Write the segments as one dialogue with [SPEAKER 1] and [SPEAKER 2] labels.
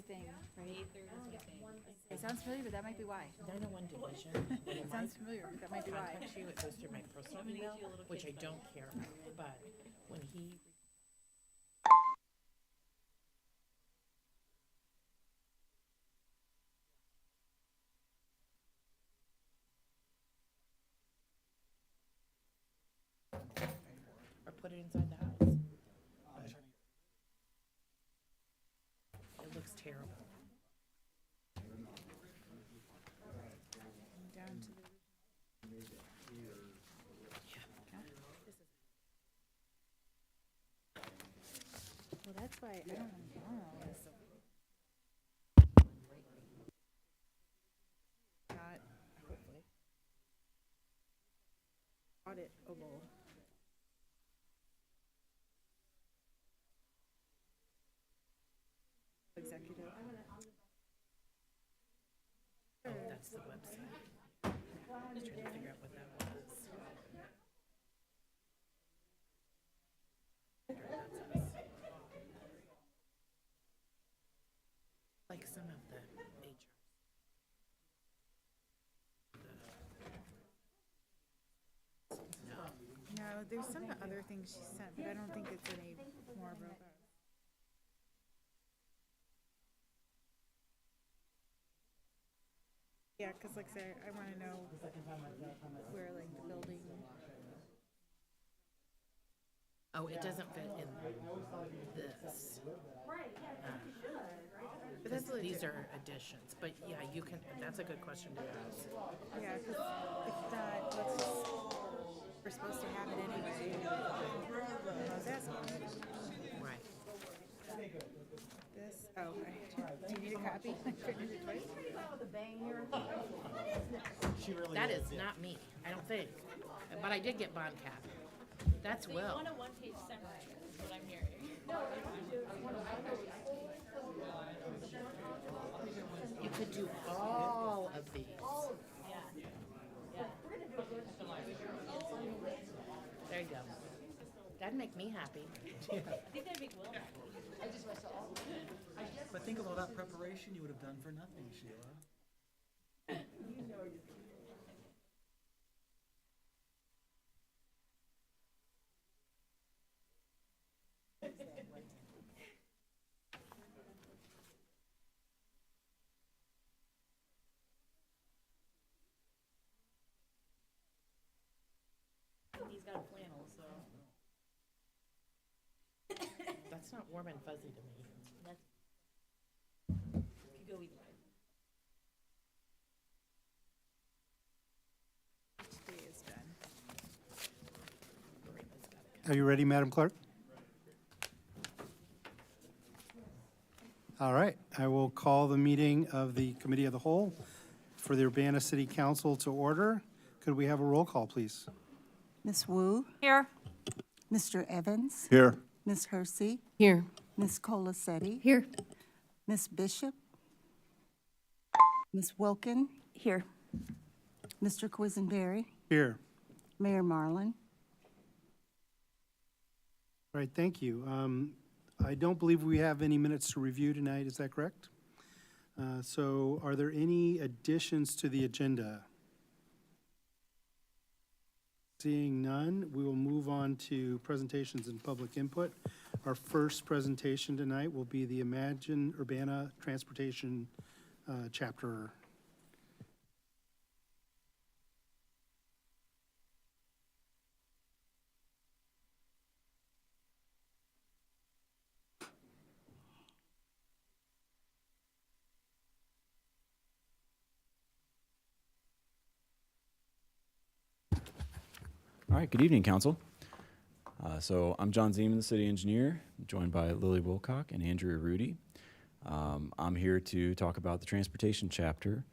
[SPEAKER 1] Your thing, right? It sounds familiar, but that might be why.
[SPEAKER 2] 901 division.
[SPEAKER 1] It sounds familiar, but that might be why.
[SPEAKER 2] Contact you, it goes through my personal email, which I don't care about. But when he or put it inside the house, it looks terrible.
[SPEAKER 1] Down to the. Well, that's why I don't know. Not, hopefully. Auditable. Executive.
[SPEAKER 2] Oh, that's the website. I was trying to figure out what that was. Like some of the HR.
[SPEAKER 1] No, there's some other things she sent, but I don't think it's any more robust. Yeah, because like I said, I want to know where like the building.
[SPEAKER 2] Oh, it doesn't fit in this.
[SPEAKER 1] But that's legit.
[SPEAKER 2] These are additions, but yeah, you can, that's a good question to ask.
[SPEAKER 1] Yeah, because if not, let's just, we're supposed to have it anyway. I was asking.
[SPEAKER 2] Right.
[SPEAKER 1] This, oh, do you need a copy? I printed it twice.
[SPEAKER 2] That is not me, I don't think. But I did get bond cap. That's
[SPEAKER 3] So
[SPEAKER 2] Will.
[SPEAKER 3] you want a one-page summary, is what I'm hearing.
[SPEAKER 2] You could do all of these.
[SPEAKER 3] Yeah. Yeah.
[SPEAKER 2] There you go. That'd make me happy.
[SPEAKER 3] I think that'd make Will happy.
[SPEAKER 4] But think of all that preparation you would have done for nothing, Sheila.
[SPEAKER 3] He's got a flannel, so
[SPEAKER 2] That's not warm and fuzzy to me.
[SPEAKER 3] that's, could go either way.
[SPEAKER 1] Today is done.
[SPEAKER 2] Marima's got it.
[SPEAKER 5] Are you ready, Madam Clerk? All right, I will call the meeting of the Committee of the Whole for the Urbana City Council to order. Could we have a roll call, please?
[SPEAKER 6] Ms. Wu,
[SPEAKER 3] Here.
[SPEAKER 6] Mr. Evans,
[SPEAKER 5] Here.
[SPEAKER 6] Ms. Hersey,
[SPEAKER 3] Here.
[SPEAKER 6] Ms. Colasetti,
[SPEAKER 3] Here.
[SPEAKER 6] Ms. Bishop, Ms. Wilkin,
[SPEAKER 3] Here.
[SPEAKER 6] Mr. Quisenberry,
[SPEAKER 5] Here.
[SPEAKER 6] Mayor Marlin.
[SPEAKER 5] All right, thank you. I don't believe we have any minutes to review tonight, is that correct? So are there any additions to the agenda? Seeing none, we will move on to presentations and public input. Our first presentation tonight will be the Imagine Urbana Transportation chapter.
[SPEAKER 7] All right, good evening, Council. So I'm John Zeman, the City Engineer, joined by Lily Wilcock and Andrea Rudy. I'm here to talk about the transportation chapter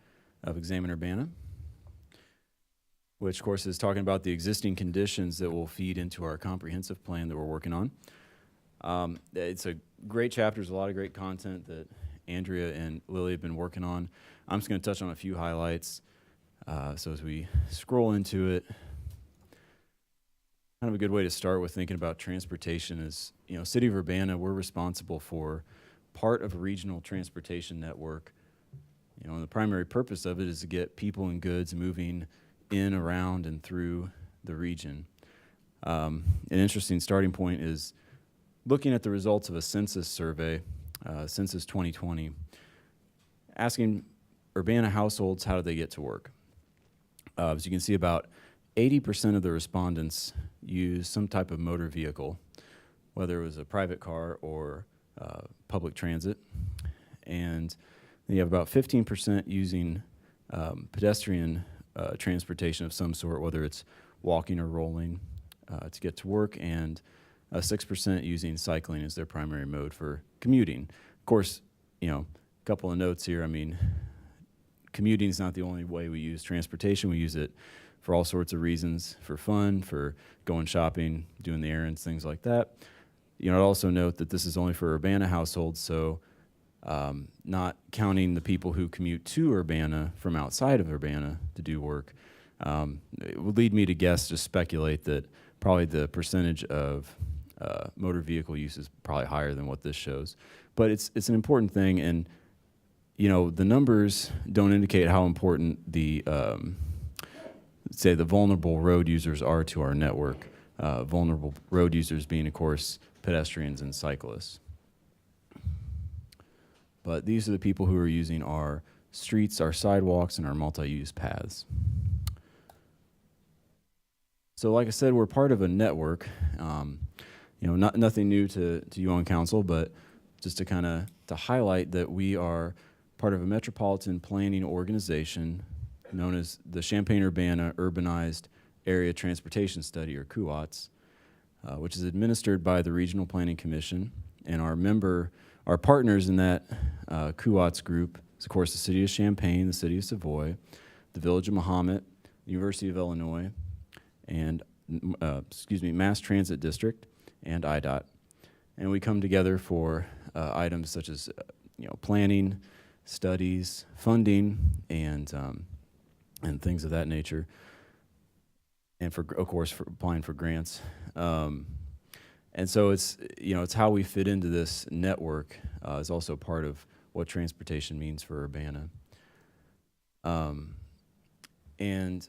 [SPEAKER 7] of Examine Urbana, which, of course, is talking about the existing conditions that will feed into our comprehensive plan that we're working on. It's a great chapter. There's a lot of great content that Andrea and Lily have been working on. I'm just going to touch on a few highlights. So as we scroll into it, kind of a good way to start with thinking about transportation is, City of Urbana, we're responsible for part of a regional transportation network. You know, and the primary purpose of it is to get people and goods moving in, around, and through the region. An interesting starting point is looking at the results of a census survey, Census 2020, asking Urbana households how do they get to work. As you can see, about 80% of the respondents use some type of motor vehicle, whether it was a private car or public transit. And then you have about 15% using pedestrian transportation of some sort, whether it's walking or rolling to get to work, and 6% using cycling as their primary mode for commuting. Of course, you know, a couple of notes here. I mean, commuting is not the only way we use transportation. We use it for all sorts of reasons, for fun, for going shopping, doing the errands, things like that. You know, I'd also note that this is only for Urbana households, so not counting the people who commute to Urbana from outside of Urbana to do work. It would lead me to guess, just speculate, that probably the percentage of motor vehicle use is probably higher than what this shows. But it's an important thing, and you know, the numbers don't indicate how important the say the vulnerable road users are to our network. Vulnerable road users being, of course, pedestrians and cyclists. But these are the people who are using our streets, our sidewalks, and our multi-use paths. So like I said, we're part of a network. You know, nothing new to you on council, but just to kind of to highlight that we are part of a metropolitan planning organization known as the Champaign-Urbana Urbanized Area Transportation Study, or CUOTS, which is administered by the Regional Planning Commission. And our partners in that CUOTS group is, of course, the City of Champaign, the City of Savoy, the Village of Mahomet, the University of Illinois, and Mass Transit District, and IDOT. And we come together for items such as you know, planning, studies, funding, and things of that nature. And for, of course, for applying for grants. And so it's, you know, it's how we fit into this network is also part of what transportation means for Urbana. And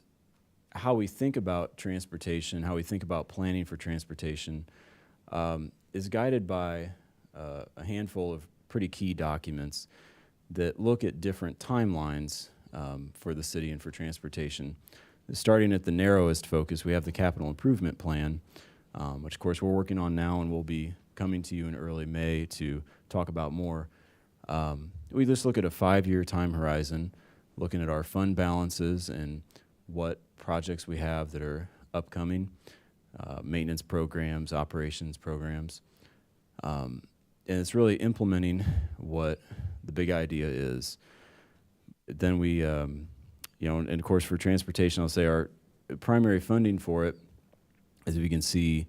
[SPEAKER 7] how we think about transportation, how we think about planning for transportation is guided by a handful of pretty key documents that look at different timelines for the city and for transportation. Starting at the narrowest focus, we have the capital improvement plan, which of course we're working on now and will be coming to you in early May to talk about more. We just look at a 5-year time horizon, looking at our fund balances and what projects we have that are upcoming, maintenance programs, operations programs. And it's really implementing what the big idea is. Then we, you know, and of course for transportation, I'll say our primary funding for it, as you can see,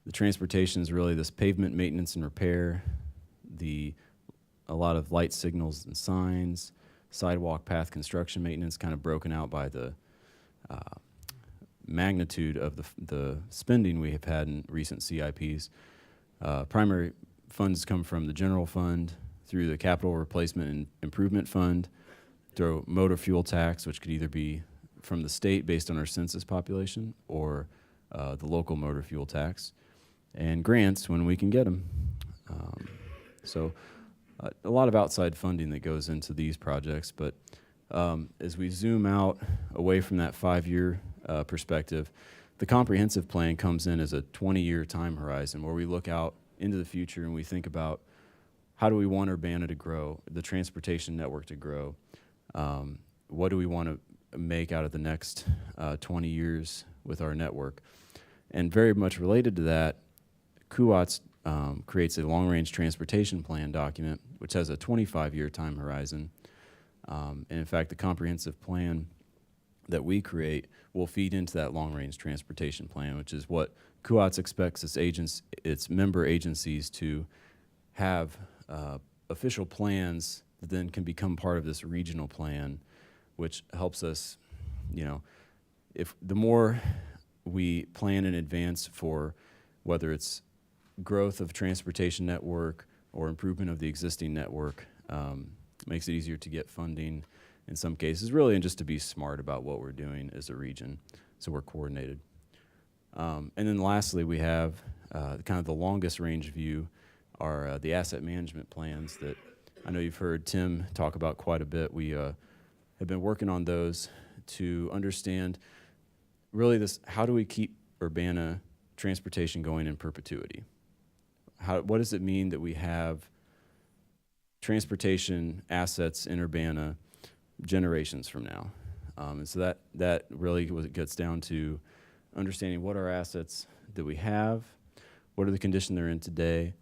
[SPEAKER 7] the transportation is really this pavement maintenance and repair, a lot of light signals and signs, sidewalk path construction maintenance, kind of broken out by the magnitude of the spending we have had in recent CIPs. Primary funds come from the general fund, through the capital replacement and improvement fund, through motor fuel tax, which could either be from the state based on our census population or the local motor fuel tax, and grants when we can get them. So a lot of outside funding that goes into these projects, but as we zoom out away from that 5-year perspective, the comprehensive plan comes in as a 20-year time horizon where we look out into the future and we think about how do we want Urbana to grow, the transportation network to grow, what do we want to make out of the next 20 years with our network. And very much related to that, CUOTS creates a long-range transportation plan document, which has a 25-year time horizon. And in fact, the comprehensive plan that we create will feed into that long-range transportation plan, which is what CUOTS expects its member agencies to have official plans that then can become part of this regional plan, which helps us, you know, if the more we plan in advance for whether it's growth of transportation network, or improvement of the existing network. Makes it easier to get funding in some cases, really, and just to be smart about what we're doing as a region, so we're coordinated. And then lastly, we have kind of the longest range view are the asset management plans that I know you've heard Tim talk about quite a bit. We have been working on those to understand really this, how do we keep Urbana transportation going in perpetuity? What does it mean that we have transportation assets in Urbana generations from now? And so that really gets down to understanding what are assets that we have, what are the condition they're in today,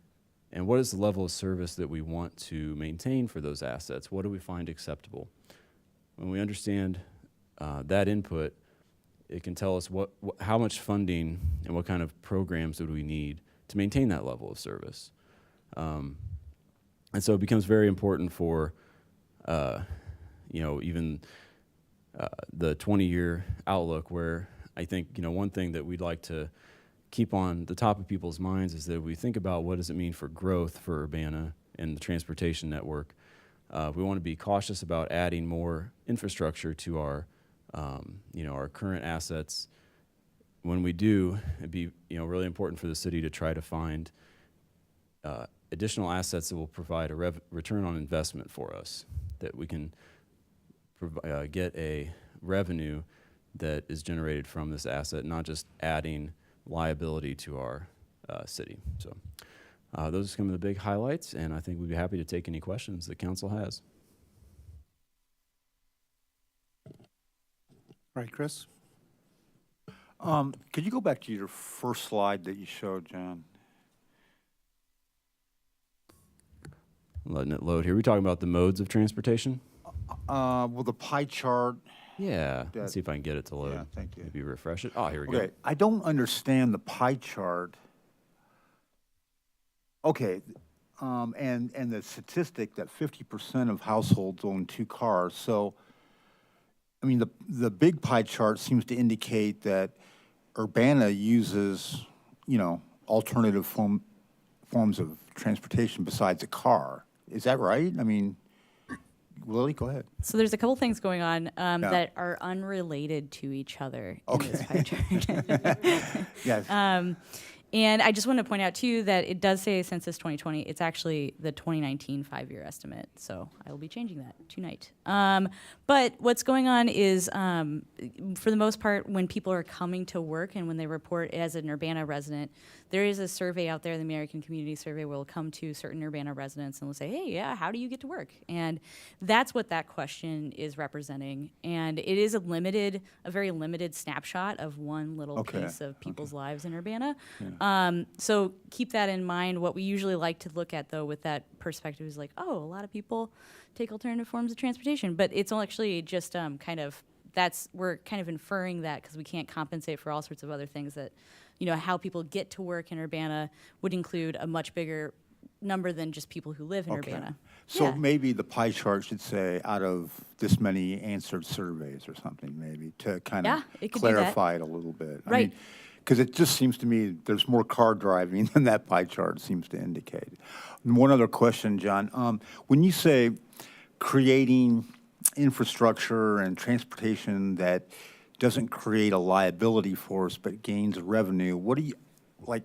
[SPEAKER 7] and what is the level of service that we want to maintain for those assets? What do we find acceptable? When we understand that input, it can tell us how much funding and what kind of programs would we need to maintain that level of service. And so it becomes very important for, even the 20-year outlook, where I think, one thing that we'd like to keep on the top of people's minds is that we think about what does it mean for growth for Urbana and the transportation network. We want to be cautious about adding more infrastructure to our current assets. When we do, it'd be really important for the city to try to find additional assets that will provide a return on investment for us, that we can get a revenue that is generated from this asset, not just adding liability to our city. So those are some of the big highlights, and I think we'd be happy to take any questions that council has.
[SPEAKER 5] All right, Chris?
[SPEAKER 8] Could you go back to your first slide that you showed, John?
[SPEAKER 7] I'm letting it load here. We're talking about the modes of transportation?
[SPEAKER 8] Well, the pie chart.
[SPEAKER 7] Yeah. Let's see if I can get it to load.
[SPEAKER 8] Yeah, thank you.
[SPEAKER 7] Maybe refresh it. Oh, here we
[SPEAKER 8] Okay,
[SPEAKER 7] go.
[SPEAKER 8] I don't understand the pie chart. Okay, and the statistic that 50% of households own 2 cars. So, I mean, the big pie chart seems to indicate that Urbana uses, alternative forms of transportation besides a car. Is that right? I mean, Lily, go ahead.
[SPEAKER 3] So there's a couple things going on that are unrelated to each other in this pie chart.
[SPEAKER 8] Yes.
[SPEAKER 3] And I just want to point out, too, that it does say Census 2020. It's actually the 2019 5-year estimate, so I will be changing that tonight. But what's going on is, for the most part, when people are coming to work and when they report as an Urbana resident, there is a survey out there, the American Community Survey, will come to certain Urbana residents and will say, hey, yeah, how do you get to work? And that's what that question is representing. And it is a very limited snapshot of one little piece of people's lives in Urbana. Yeah. So keep that in mind. What we usually like to look at, though, with that perspective is like, oh, a lot of people take alternative forms of transportation. But it's actually just we're kind of inferring that because we can't compensate for all sorts of other things that, how people get to work in Urbana would include a much bigger number than just people who live in Urbana.
[SPEAKER 8] So maybe the pie chart should say out of this many answered surveys or something, maybe, to kind of clarify it a little bit.
[SPEAKER 3] Right.
[SPEAKER 8] I mean, because it just seems to me there's more car driving than that pie chart seems to indicate. And one other question, John. When you say creating infrastructure and transportation that doesn't create a liability for us but gains revenue, what do you,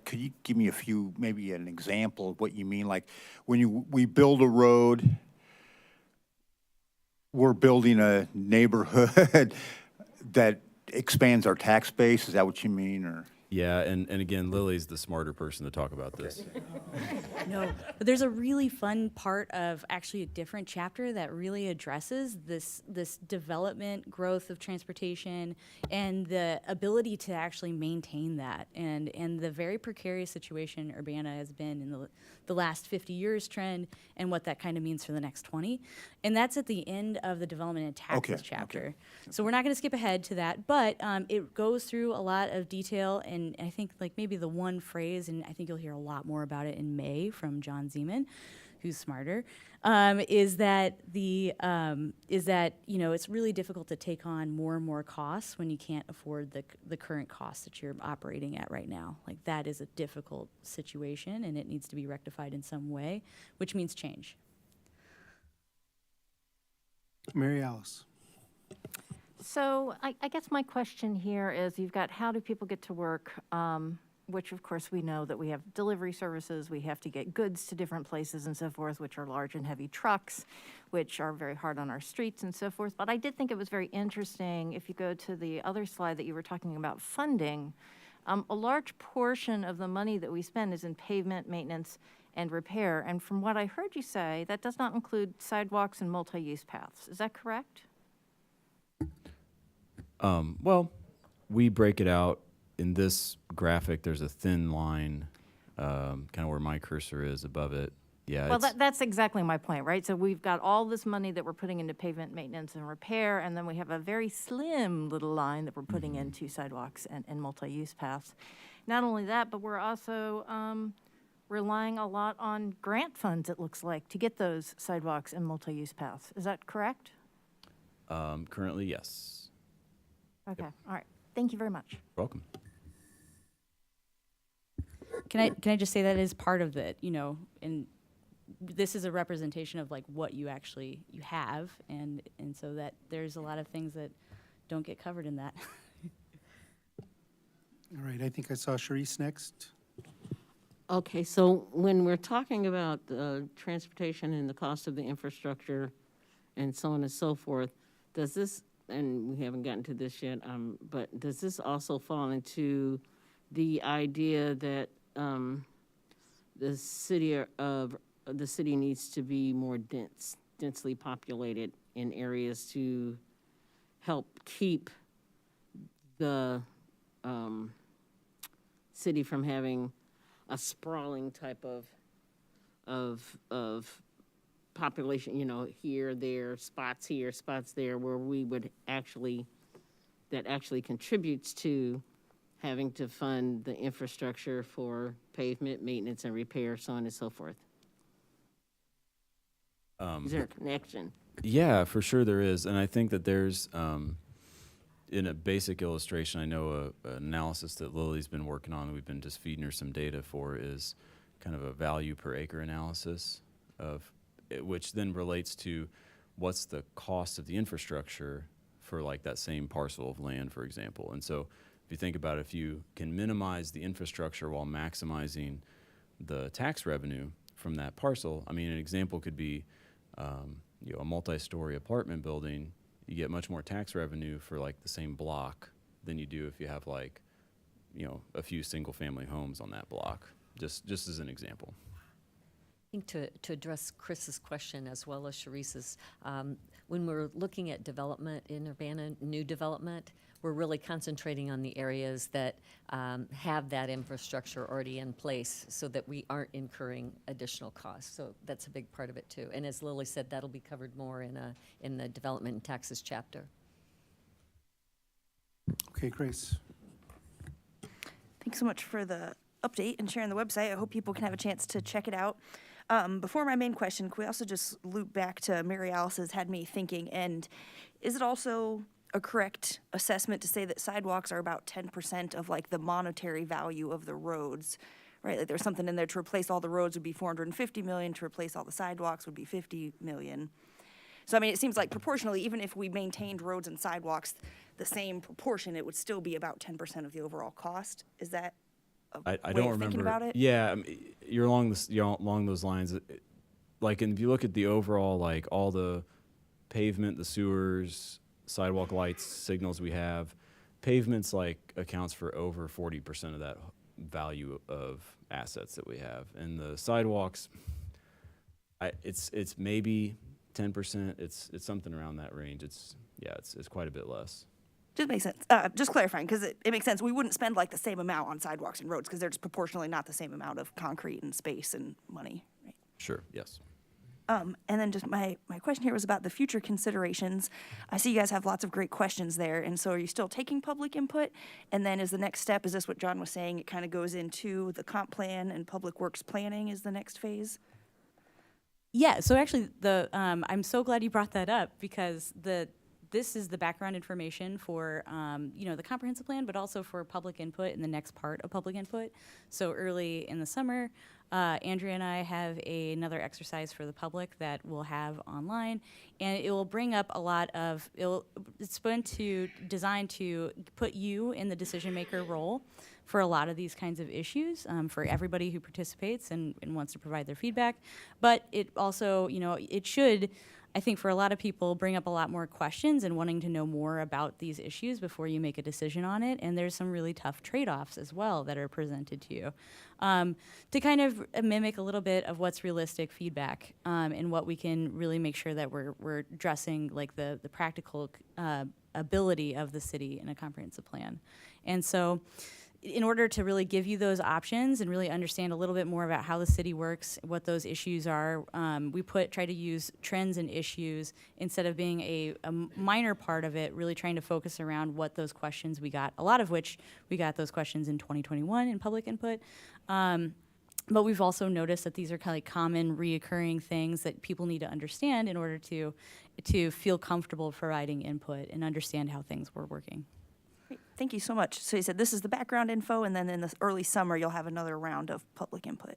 [SPEAKER 8] could you give me maybe an example of what you mean? Like when we build a road, we're building a neighborhood that expands our tax base. Is that what you mean? Or
[SPEAKER 7] Yeah, and again, Lily's the smarter person to talk about this.
[SPEAKER 3] No, but there's a really fun part of actually a different chapter that really addresses this development, growth of transportation, and the ability to actually maintain that, and the very precarious situation Urbana has been in the last 50 years trend, and what that kind of means for the next 20. And that's at the end of the development and taxes chapter. So we're not going to skip ahead to that, but it goes through a lot of detail, and I think maybe the one phrase, and I think you'll hear a lot more about it in May from John Zeman, who's smarter, is that it's really difficult to take on more and more costs when you can't afford the current costs that you're operating at right now. Like, that is a difficult situation, and it needs to be rectified in some way, which means change.
[SPEAKER 5] Mary Alice.
[SPEAKER 9] So I guess my question here is, you've got how do people get to work, which of course we know that we have delivery services, we have to get goods to different places and so forth, which are large and heavy trucks, which are very hard on our streets and so forth. But I did think it was very interesting, if you go to the other slide that you were talking about funding, a large portion of the money that we spend is in pavement, maintenance, and repair. And from what I heard you say, that does not include sidewalks and multi-use paths. Is that correct?
[SPEAKER 7] Well, we break it out in this graphic. There's a thin line, kind of where my cursor is above it. Yeah.
[SPEAKER 9] Well, that's exactly my point, right? So we've got all this money that we're putting into pavement maintenance and repair, and then we have a very slim little line that we're putting into sidewalks and multi-use paths. Not only that, but we're also relying a lot on grant funds, it looks like, to get those sidewalks and multi-use paths. Is that correct?
[SPEAKER 7] Currently, yes.
[SPEAKER 9] Okay, all right. Thank you very much.
[SPEAKER 7] Welcome.
[SPEAKER 3] Can I just say that is part of it, and this is a representation of like what you have, and so that there's a lot of things that don't get covered in that.
[SPEAKER 5] All right, I think I saw Sharice next.
[SPEAKER 10] Okay, so when we're talking about transportation and the cost of the infrastructure and so on and so forth, does this, and we haven't gotten to this yet, but does this also fall into the idea that the city needs to be more densely populated in areas to help keep the city from having a sprawling type of population, here, there, spots here, spots there, where we would that actually contributes to having to fund the infrastructure for pavement, maintenance, and repair, so on and so forth? Is there a connection?
[SPEAKER 7] Yeah, for sure there is. And I think that there's, in a basic illustration, I know an analysis that Lily's been working on, we've been just feeding her some data for, is kind of a value per acre analysis which then relates to what's the cost of the infrastructure for like that same parcel of land, for example. And so if you think about it, if you can minimize the infrastructure while maximizing the tax revenue from that parcel, I mean, an example could be, a multi-story apartment building. You get much more tax revenue for like the same block than you do if you have like, a few single-family homes on that block, just as an example.
[SPEAKER 11] I think to address Chris's question as well as Sharice's, when we're looking at development in Urbana, new development, we're really concentrating on the areas that have that infrastructure already in place so that we aren't incurring additional costs. So that's a big part of it too. And as Lily said, that'll be covered more in the development and taxes chapter.
[SPEAKER 5] Okay, Grace.
[SPEAKER 1] Thanks so much for the update and sharing the website. I hope people can have a chance to check it out. Before my main question, can we also just loop back to Mary Alice's had me thinking, and is it also a correct assessment to say that sidewalks are about 10% of like the monetary value of the roads, right? Like there's something in there to replace all the roads would be 450 million, to replace all the sidewalks would be 50 million. So, I mean, it seems like proportionally, even if we maintained roads and sidewalks the same proportion, it would still be about 10% of the overall cost. Is that
[SPEAKER 7] I
[SPEAKER 1] way
[SPEAKER 7] don't
[SPEAKER 1] of thinking
[SPEAKER 7] remember.
[SPEAKER 1] about it?
[SPEAKER 7] Yeah, you're along those lines. Like, and if you look at the overall, like all the pavement, the sewers, sidewalk lights, signals we have, pavements like accounts for over 40% of that value of assets that we have, and the sidewalks, it's maybe 10%. It's something around that range. It's quite a bit less.
[SPEAKER 1] Just makes sense. Just clarifying, because it makes sense. We wouldn't spend like the same amount on sidewalks and roads because they're just proportionally not the same amount of concrete and space and money, right?
[SPEAKER 7] Sure. Yes.
[SPEAKER 1] And then just my question here was about the future considerations. I see you guys have lots of great questions there. And so are you still taking public input? And then is the next step, is this what John was saying? It kind of goes into the comp plan and public works planning is the next phase?
[SPEAKER 3] Yeah, so actually, I'm so glad you brought that up because this is the background information for the comprehensive plan, but also for public input in the next part of public input. So early in the summer, Andrea and I have another exercise for the public that we'll have online, and it will bring up a lot of it's designed to put you in the decision maker role for a lot of these kinds of issues for everybody who participates and wants to provide their feedback. But it also, it should, I think, for a lot of people, bring up a lot more questions and wanting to know more about these issues before you make a decision on it. And there's some really tough trade-offs as well that are presented to you to kind of mimic a little bit of what's realistic feedback and what we can really make sure that we're addressing, like the practical ability of the city in a comprehensive plan. And so, in order to really give you those options and really understand a little bit more about how the city works, what those issues are, we try to use trends and issues instead of being a minor part of it, really trying to focus around what those questions we got, a lot of which we got those questions in 2021 in public input. But we've also noticed that these are kind of like common reoccurring things that people need to understand in order to feel comfortable providing input and understand how things were working.
[SPEAKER 1] Great. Thank you so much. So you said this is the background info, and then in the early summer, you'll have another round of public input.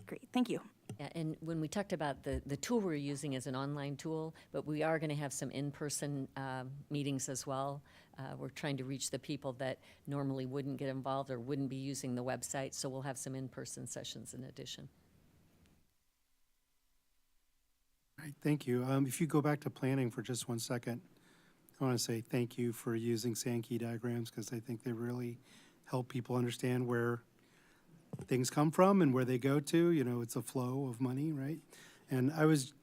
[SPEAKER 1] Great. Thank you.
[SPEAKER 11] Yeah, and when we talked about the tool we're using is an online tool, but we are going to have some in-person meetings as well. We're trying to reach the people that normally wouldn't get involved or wouldn't be using the website, so we'll have some in-person sessions in addition.
[SPEAKER 5] All right, thank you. If you go back to planning for just 1 second, I want to say thank you for using Sankey diagrams because I think they really help people understand where things come from and where they go to. It's a flow of money, right? And I was,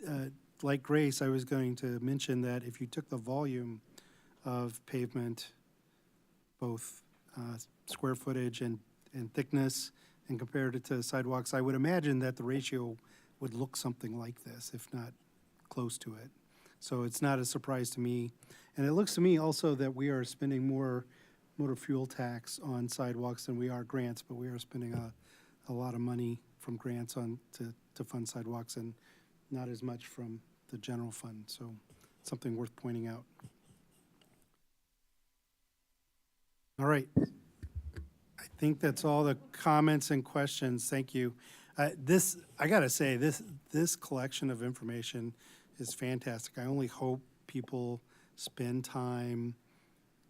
[SPEAKER 5] like Grace, I was going to mention that if you took the volume of pavement, both square footage and thickness, and compared it to sidewalks, I would imagine that the ratio would look something like this, if not close to it. So it's not a surprise to me. And it looks to me also that we are spending more motor fuel tax on sidewalks than we are grants, but we are spending a lot of money from grants to fund sidewalks and not as much from the general fund. So something worth pointing out. All right. I think that's all the comments and questions. Thank you. I gotta say, this collection of information is fantastic. I only hope people spend time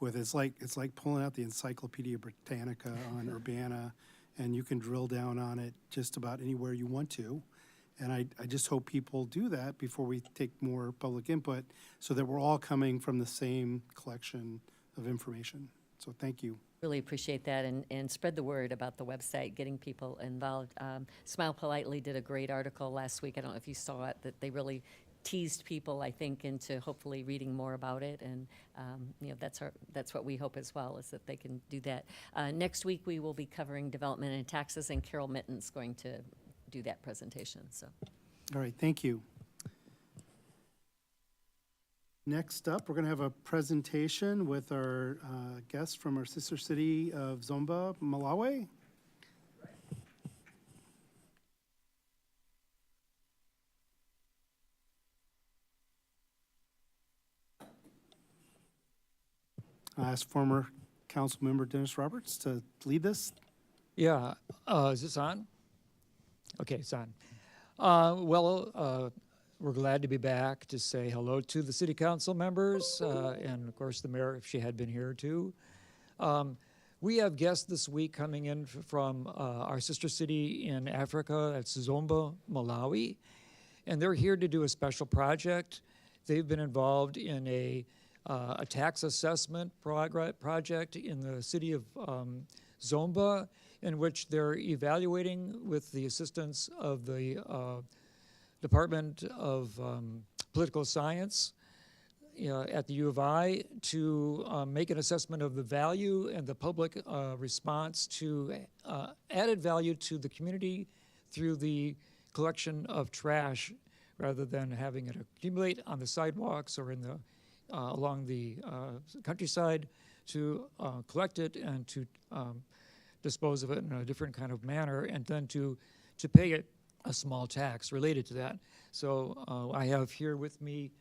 [SPEAKER 5] with it's like pulling out the Encyclopedia Britannica on Urbana, and you can drill down on it just about anywhere you want to. And I just hope people do that before we take more public input so that we're all coming from the same collection of information. So thank you.
[SPEAKER 11] Really appreciate that, and spread the word about the website, getting people involved. Smile Politely did a great article last week. I don't know if you saw it, that they really teased people, I think, into hopefully reading more about it, and that's what we hope as well, is that they can do that. Next week we will be covering development and taxes, and Carol Mitten's going to do that presentation. So,
[SPEAKER 5] All right, thank you. Next up, we're going to have a presentation with our guest from our sister city of Zomba, Malawi. I ask former council member Dennis Roberts to lead this.
[SPEAKER 12] Yeah, is this on? Okay, it's on. We're glad to be back to say hello to the city council members and, of course, the mayor, if she had been here too. We have guests this week coming in from our sister city in Africa, that's Zomba, Malawi, and they're here to do a special project. They've been involved in a tax assessment project in the city of Zomba, in which they're evaluating with the assistance of the Department of Political Science at the U of I to make an assessment of the value and the public response to added value to the community through the collection of trash rather than having it accumulate on the sidewalks or in the along the countryside, to collect it and to dispose of it in a different kind of manner, and then to pay it a small tax related to that. So I have here with me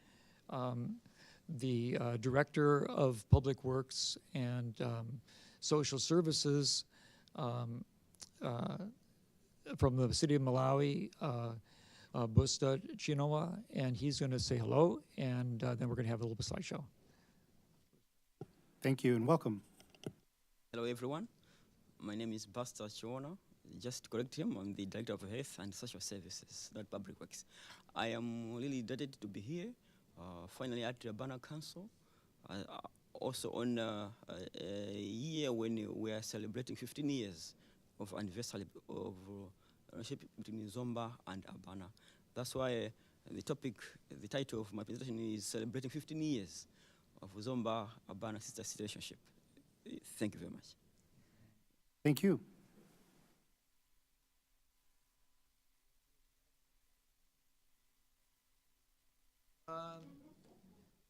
[SPEAKER 12] the Director of Public Works and Social Services from the city of Malawi, Busta Chinoa, and he's going to say hello, and then we're going to have a little slideshow.
[SPEAKER 5] Thank you and welcome.
[SPEAKER 13] Hello, everyone. My name is Buster Chiona. Just to correct him, I'm the Director of Health and Social Services, not Public Works. I am really delighted to be here, finally at the Urbana Council, also on a year when we are celebrating 15 years of anniversary of relationship between Zomba and Urbana. That's why the title of my presentation is Celebrating 15 Years of Zomba-Urbana Sister City Relationship. Thank you very much.
[SPEAKER 5] Thank you.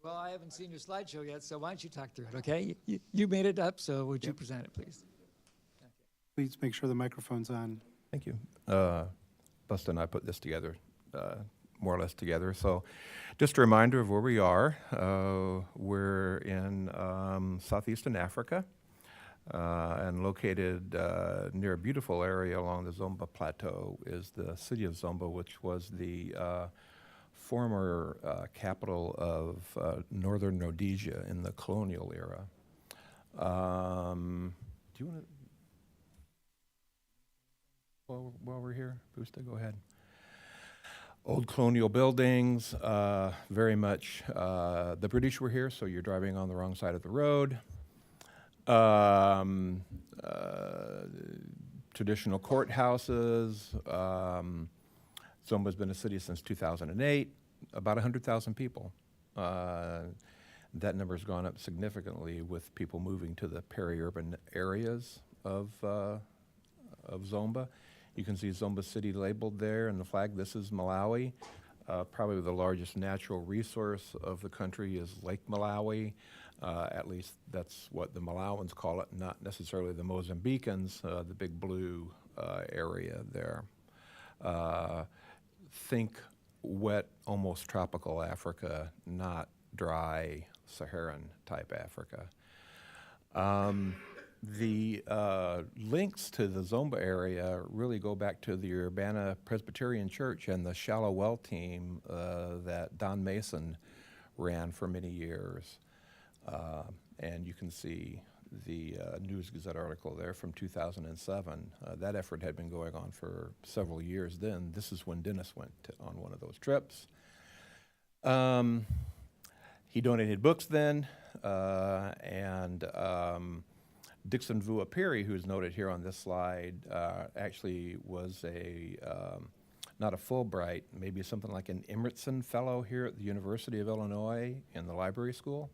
[SPEAKER 12] Well, I haven't seen your slideshow yet, so why don't you talk through it, okay? You made it up, so would you present it, please?
[SPEAKER 5] Please make sure the microphone's on.
[SPEAKER 14] Thank you. Busta and I put this together, more or less together. So just a reminder of where we are. We're in southeastern Africa and located near a beautiful area along the Zomba Plateau is the city of Zomba, which was the former capital of northern Rhodesia in the colonial era. Do you want to? While we're here, Busta, go ahead. Old colonial buildings, very much, the British were here, so you're driving on the wrong side of the road. Traditional courthouses. Zomba's been a city since 2008, about 100,000 people. That number's gone up significantly with people moving to the peri-urban areas of Zomba. You can see Zomba City labeled there in the flag. This is Malawi. Probably the largest natural resource of the country is Lake Malawi. At least that's what the Malawans call it, not necessarily the Mozambicans, the big blue area there. Think wet, almost tropical Africa, not dry Saharan type Africa. The links to the Zomba area really go back to the Urbana Presbyterian Church and the shallow well team that Don Mason ran for many years. And you can see the News Gazette article there from 2007. That effort had been going on for several years then. This is when Dennis went on one of those trips. He donated books then, and Dixon Vuapiri, who's noted here on this slide, actually was not a Fulbright, maybe something like an Emerson Fellow here at the University of Illinois in the library school.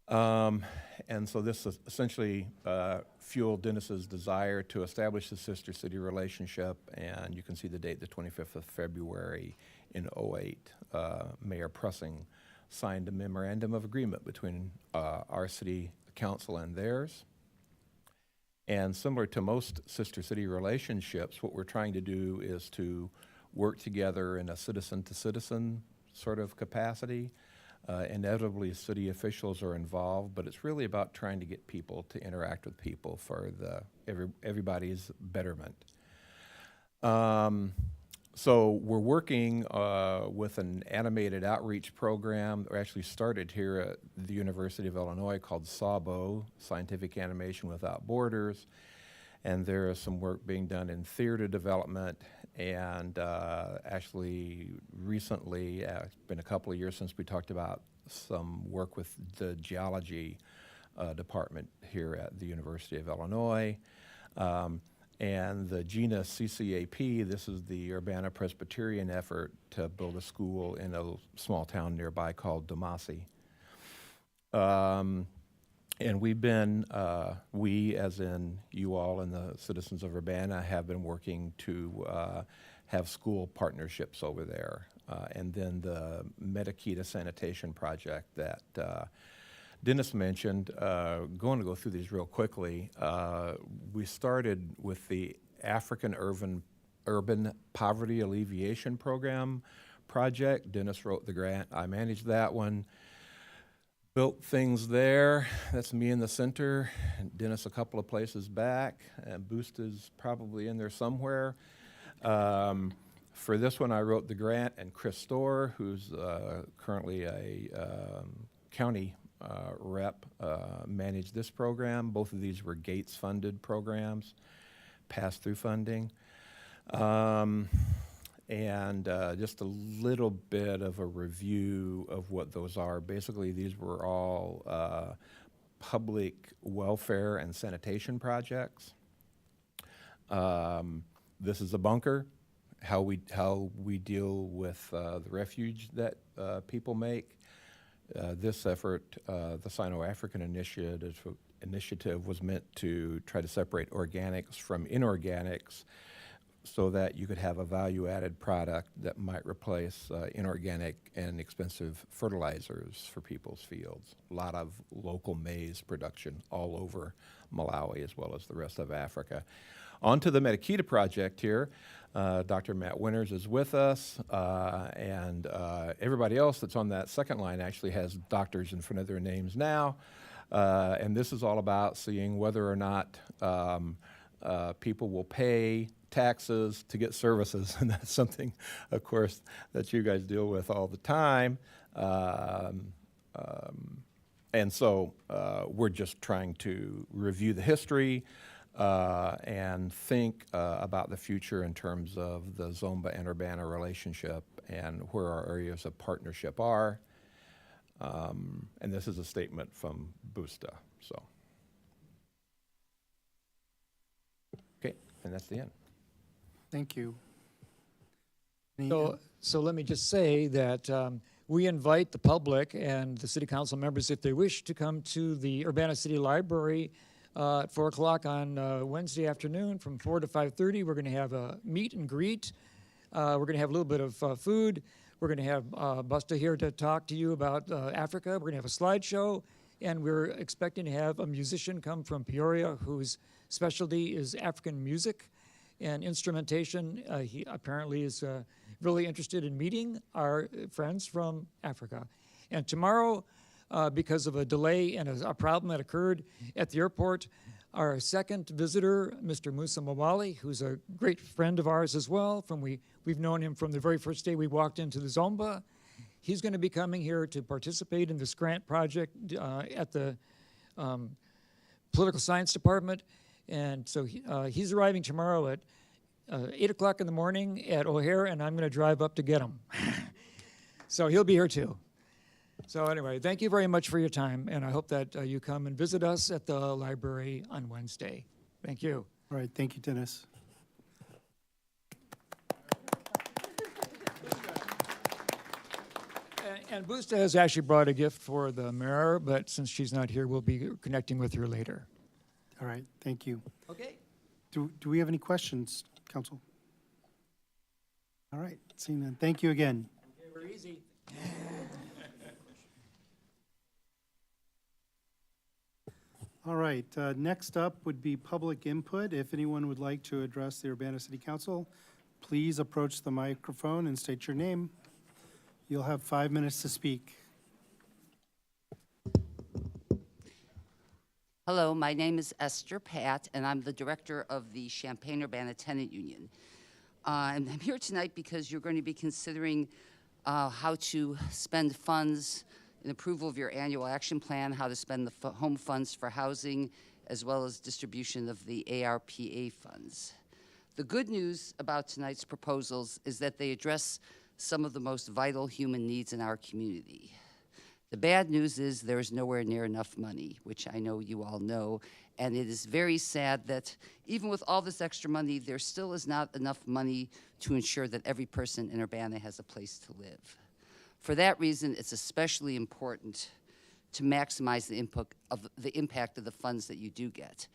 [SPEAKER 14] And so this essentially fueled Dennis's desire to establish the sister city relationship, and you can see the date, the 25th of February in 2008. Mayor Pressing signed a memorandum of agreement between our city council and theirs. And similar to most sister city relationships, what we're trying to do is to work together in a citizen-to-citizen sort of capacity. Inevitably, city officials are involved, but it's really about trying to get people to interact with people for everybody's betterment. So we're working with an animated outreach program that actually started here at the University of Illinois called SAWBO, Scientific Animation Without Borders. And there is some work being done in theater development. And actually recently, it's been a couple of years since we talked about some work with the geology department here at the University of Illinois. And the GINA CCAP, this is the Urbana Presbyterian effort to build a school in a small town nearby called Domasi. And we've been, we as in you all and the citizens of Urbana have been working to have school partnerships over there. And then the Metakita sanitation project that Dennis mentioned, going to go through these real quickly. We started with the African Urban Urban Poverty Alleviation Program project. Dennis wrote the grant. I managed that one. Built things there. That's me in the center. And Dennis a couple of places back. And Boost is probably in there somewhere. For this one, I wrote the grant, and Chris Storr, who's currently a county rep, managed this program. Both of these were Gates-funded programs, pass-through funding. And just a little bit of a review of what those are. Basically, these were all public welfare and sanitation projects. This is a bunker, how we deal with the refuge that people make. This effort, the Sino-African initiative was meant to try to separate organics from inorganics, so that you could have a value-added product that might replace inorganic and expensive fertilizers for people's fields. A lot of local maize production all over Malawi as well as the rest of Africa. On to the Metakita project here. Dr. Matt Winters is with us, and everybody else that's on that second line actually has doctors in front of their names now. And this is all about seeing whether or not people will pay taxes to get services, and that's something, of course, that you guys deal with all the time. And so we're just trying to review the history and think about the future in terms of the Zomba and Urbana relationship and where our areas of partnership are. And this is a statement from Busta. So, okay, and that's the end.
[SPEAKER 5] Thank you.
[SPEAKER 12] So let me just say that we invite the public and the city council members, if they wish, to come to the Urbana City Library at 4 o'clock on Wednesday afternoon from 4 to 5:30. We're going to have a meet and greet. We're going to have a little bit of food. We're going to have Busta here to talk to you about Africa. We're going to have a slideshow. And we're expecting to have a musician come from Peoria whose specialty is African music and instrumentation. He apparently is really interested in meeting our friends from Africa. And tomorrow, because of a delay and a problem that occurred at the airport, our second visitor, Mr. Musa Mawali, who's a great friend of ours as well, we've known him from the very first day we walked into the Zomba. He's going to be coming here to participate in this grant project at the Political Science Department. And so he's arriving tomorrow at 8 o'clock in the morning at O'Hare, and I'm going to drive up to get him. So he'll be here too. So anyway, thank you very much for your time, and I hope that you come and visit us at the library on Wednesday. Thank you.
[SPEAKER 5] All right, thank you, Dennis.
[SPEAKER 12] And Busta has actually brought a gift for the mayor, but since she's not here, we'll be connecting with her later.
[SPEAKER 5] All right, thank you.
[SPEAKER 12] Okay.
[SPEAKER 5] Do we have any questions, council? All right, seeing none. Thank you again.
[SPEAKER 12] Okay, we're easy.
[SPEAKER 5] All right, next up would be public input. If anyone would like to address the Urbana City Council, please approach the microphone and state your name. You'll have 5 minutes to speak.
[SPEAKER 15] Hello, my name is Esther Pat, and I'm the director of the Champaign-Urbana Tenant Union. And I'm here tonight because you're going to be considering how to spend funds in approval of your annual action plan, how to spend the home funds for housing, as well as distribution of the ARPA funds. The good news about tonight's proposals is that they address some of the most vital human needs in our community. The bad news is there is nowhere near enough money, which I know you all know, and it is very sad that even with all this extra money, there still is not enough money to ensure that every person in Urbana has a place to live. For that reason, it's especially important to maximize the impact of the funds that you do get.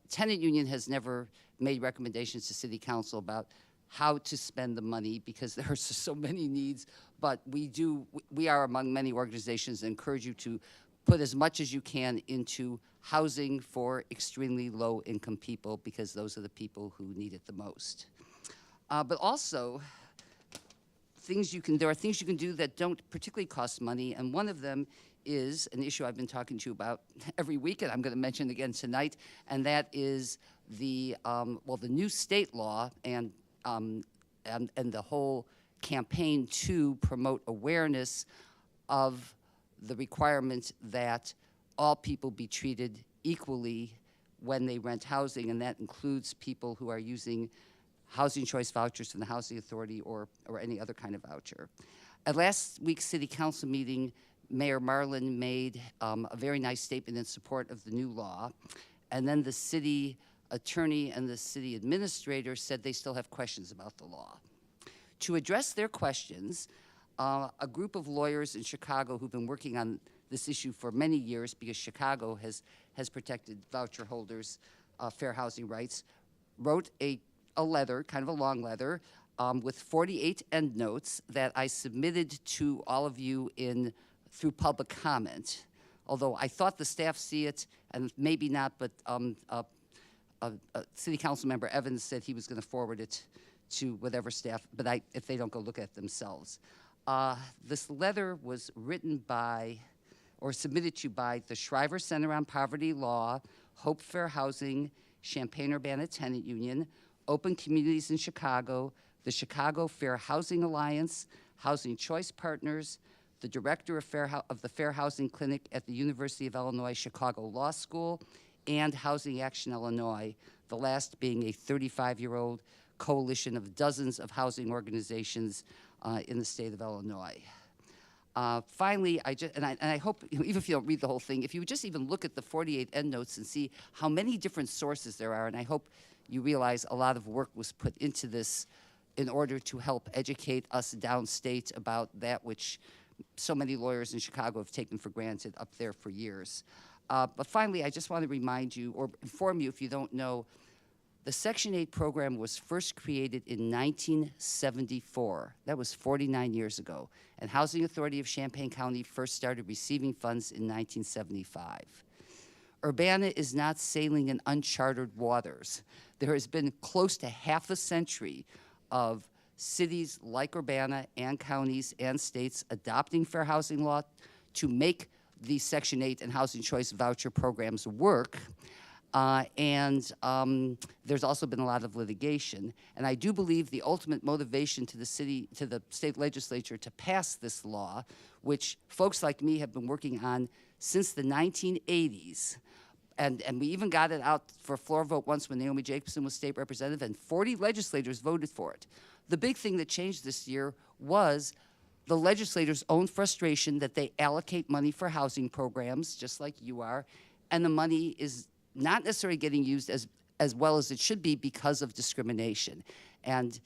[SPEAKER 15] Tenant Union has never made recommendations to City Council about how to spend the money because there are so many needs, but we are among many organizations that encourage you to put as much as you can into housing for extremely low income people because those are the people who need it the most. But also, there are things you can do that don't particularly cost money, and one of them is an issue I've been talking to you about every week, and I'm going to mention again tonight, and that is the new state law and the whole campaign to promote awareness of the requirement that all people be treated equally when they rent housing, and that includes people who are using housing choice vouchers from the Housing Authority or any other kind of voucher. At last week's City Council meeting, Mayor Marlin made a very nice statement in support of the new law, and then the city attorney and the city administrator said they still have questions about the law. To address their questions, a group of lawyers in Chicago who've been working on this issue for many years, because Chicago has protected voucher holders' fair housing rights, wrote a letter, kind of a long letter, with 48 endnotes that I submitted to all of you through public comment. Although I thought the staff see it, and maybe not, but City Council Member Evans said he was going to forward it to whatever staff, but if they don't go look at it themselves. This letter was written by, or submitted to you by, the Shriver Center on Poverty Law, Hope Fair Housing, Champaign-Urbana Tenant Union, Open Communities in Chicago, the Chicago Fair Housing Alliance, Housing Choice Partners, the director of the Fair Housing Clinic at the University of Illinois Chicago Law School, and Housing Action Illinois, the last being a 35-year-old coalition of dozens of housing organizations in the state of Illinois. Finally, I hope, even if you don't read the whole thing, if you would just even look at the 48 endnotes and see how many different sources there are, and I hope you realize a lot of work was put into this in order to help educate us downstate about that which so many lawyers in Chicago have taken for granted up there for years. But finally, I just want to remind you, or inform you if you don't know, the Section 8 program was first created in 1974. That was 49 years ago. And Housing Authority of Champaign County first started receiving funds in 1975. Urbana is not sailing in uncharted waters. There has been close to half a century of cities like Urbana and counties and states adopting fair housing law to make the Section 8 and Housing Choice voucher programs work. There's also been a lot of litigation. And I do believe the ultimate motivation to the state legislature to pass this law, which folks like me have been working on since the 1980s, and we even got it out for a floor vote once when Naomi Jacobson was state representative, and 40 legislators voted for it. The big thing that changed this year was the legislators' own frustration that they allocate money for housing programs, just like you are, and the money is not necessarily getting used as well as it should be because of discrimination. And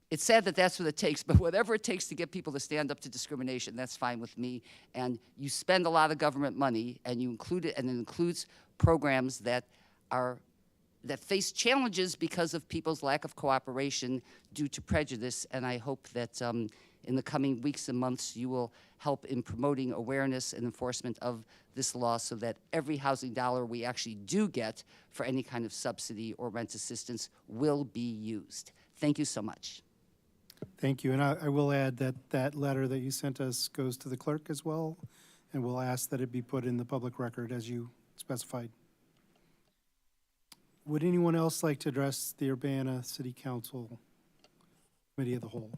[SPEAKER 15] it's sad that that's what it takes, but whatever it takes to get people to stand up to discrimination, that's fine with me. And you spend a lot of government money, and you include it, and it includes programs that face challenges because of people's lack of cooperation due to prejudice. And I hope that in the coming weeks and months, you will help in promoting awareness and enforcement of this law so that every housing dollar we actually do get for any kind of subsidy or rent assistance will be used. Thank you so much.
[SPEAKER 5] Thank you, and I will add that that letter that you sent us goes to the clerk as well, and we'll ask that it be put in the public record as you specified. Would anyone else like to address the Urbana City Council Committee of the Whole?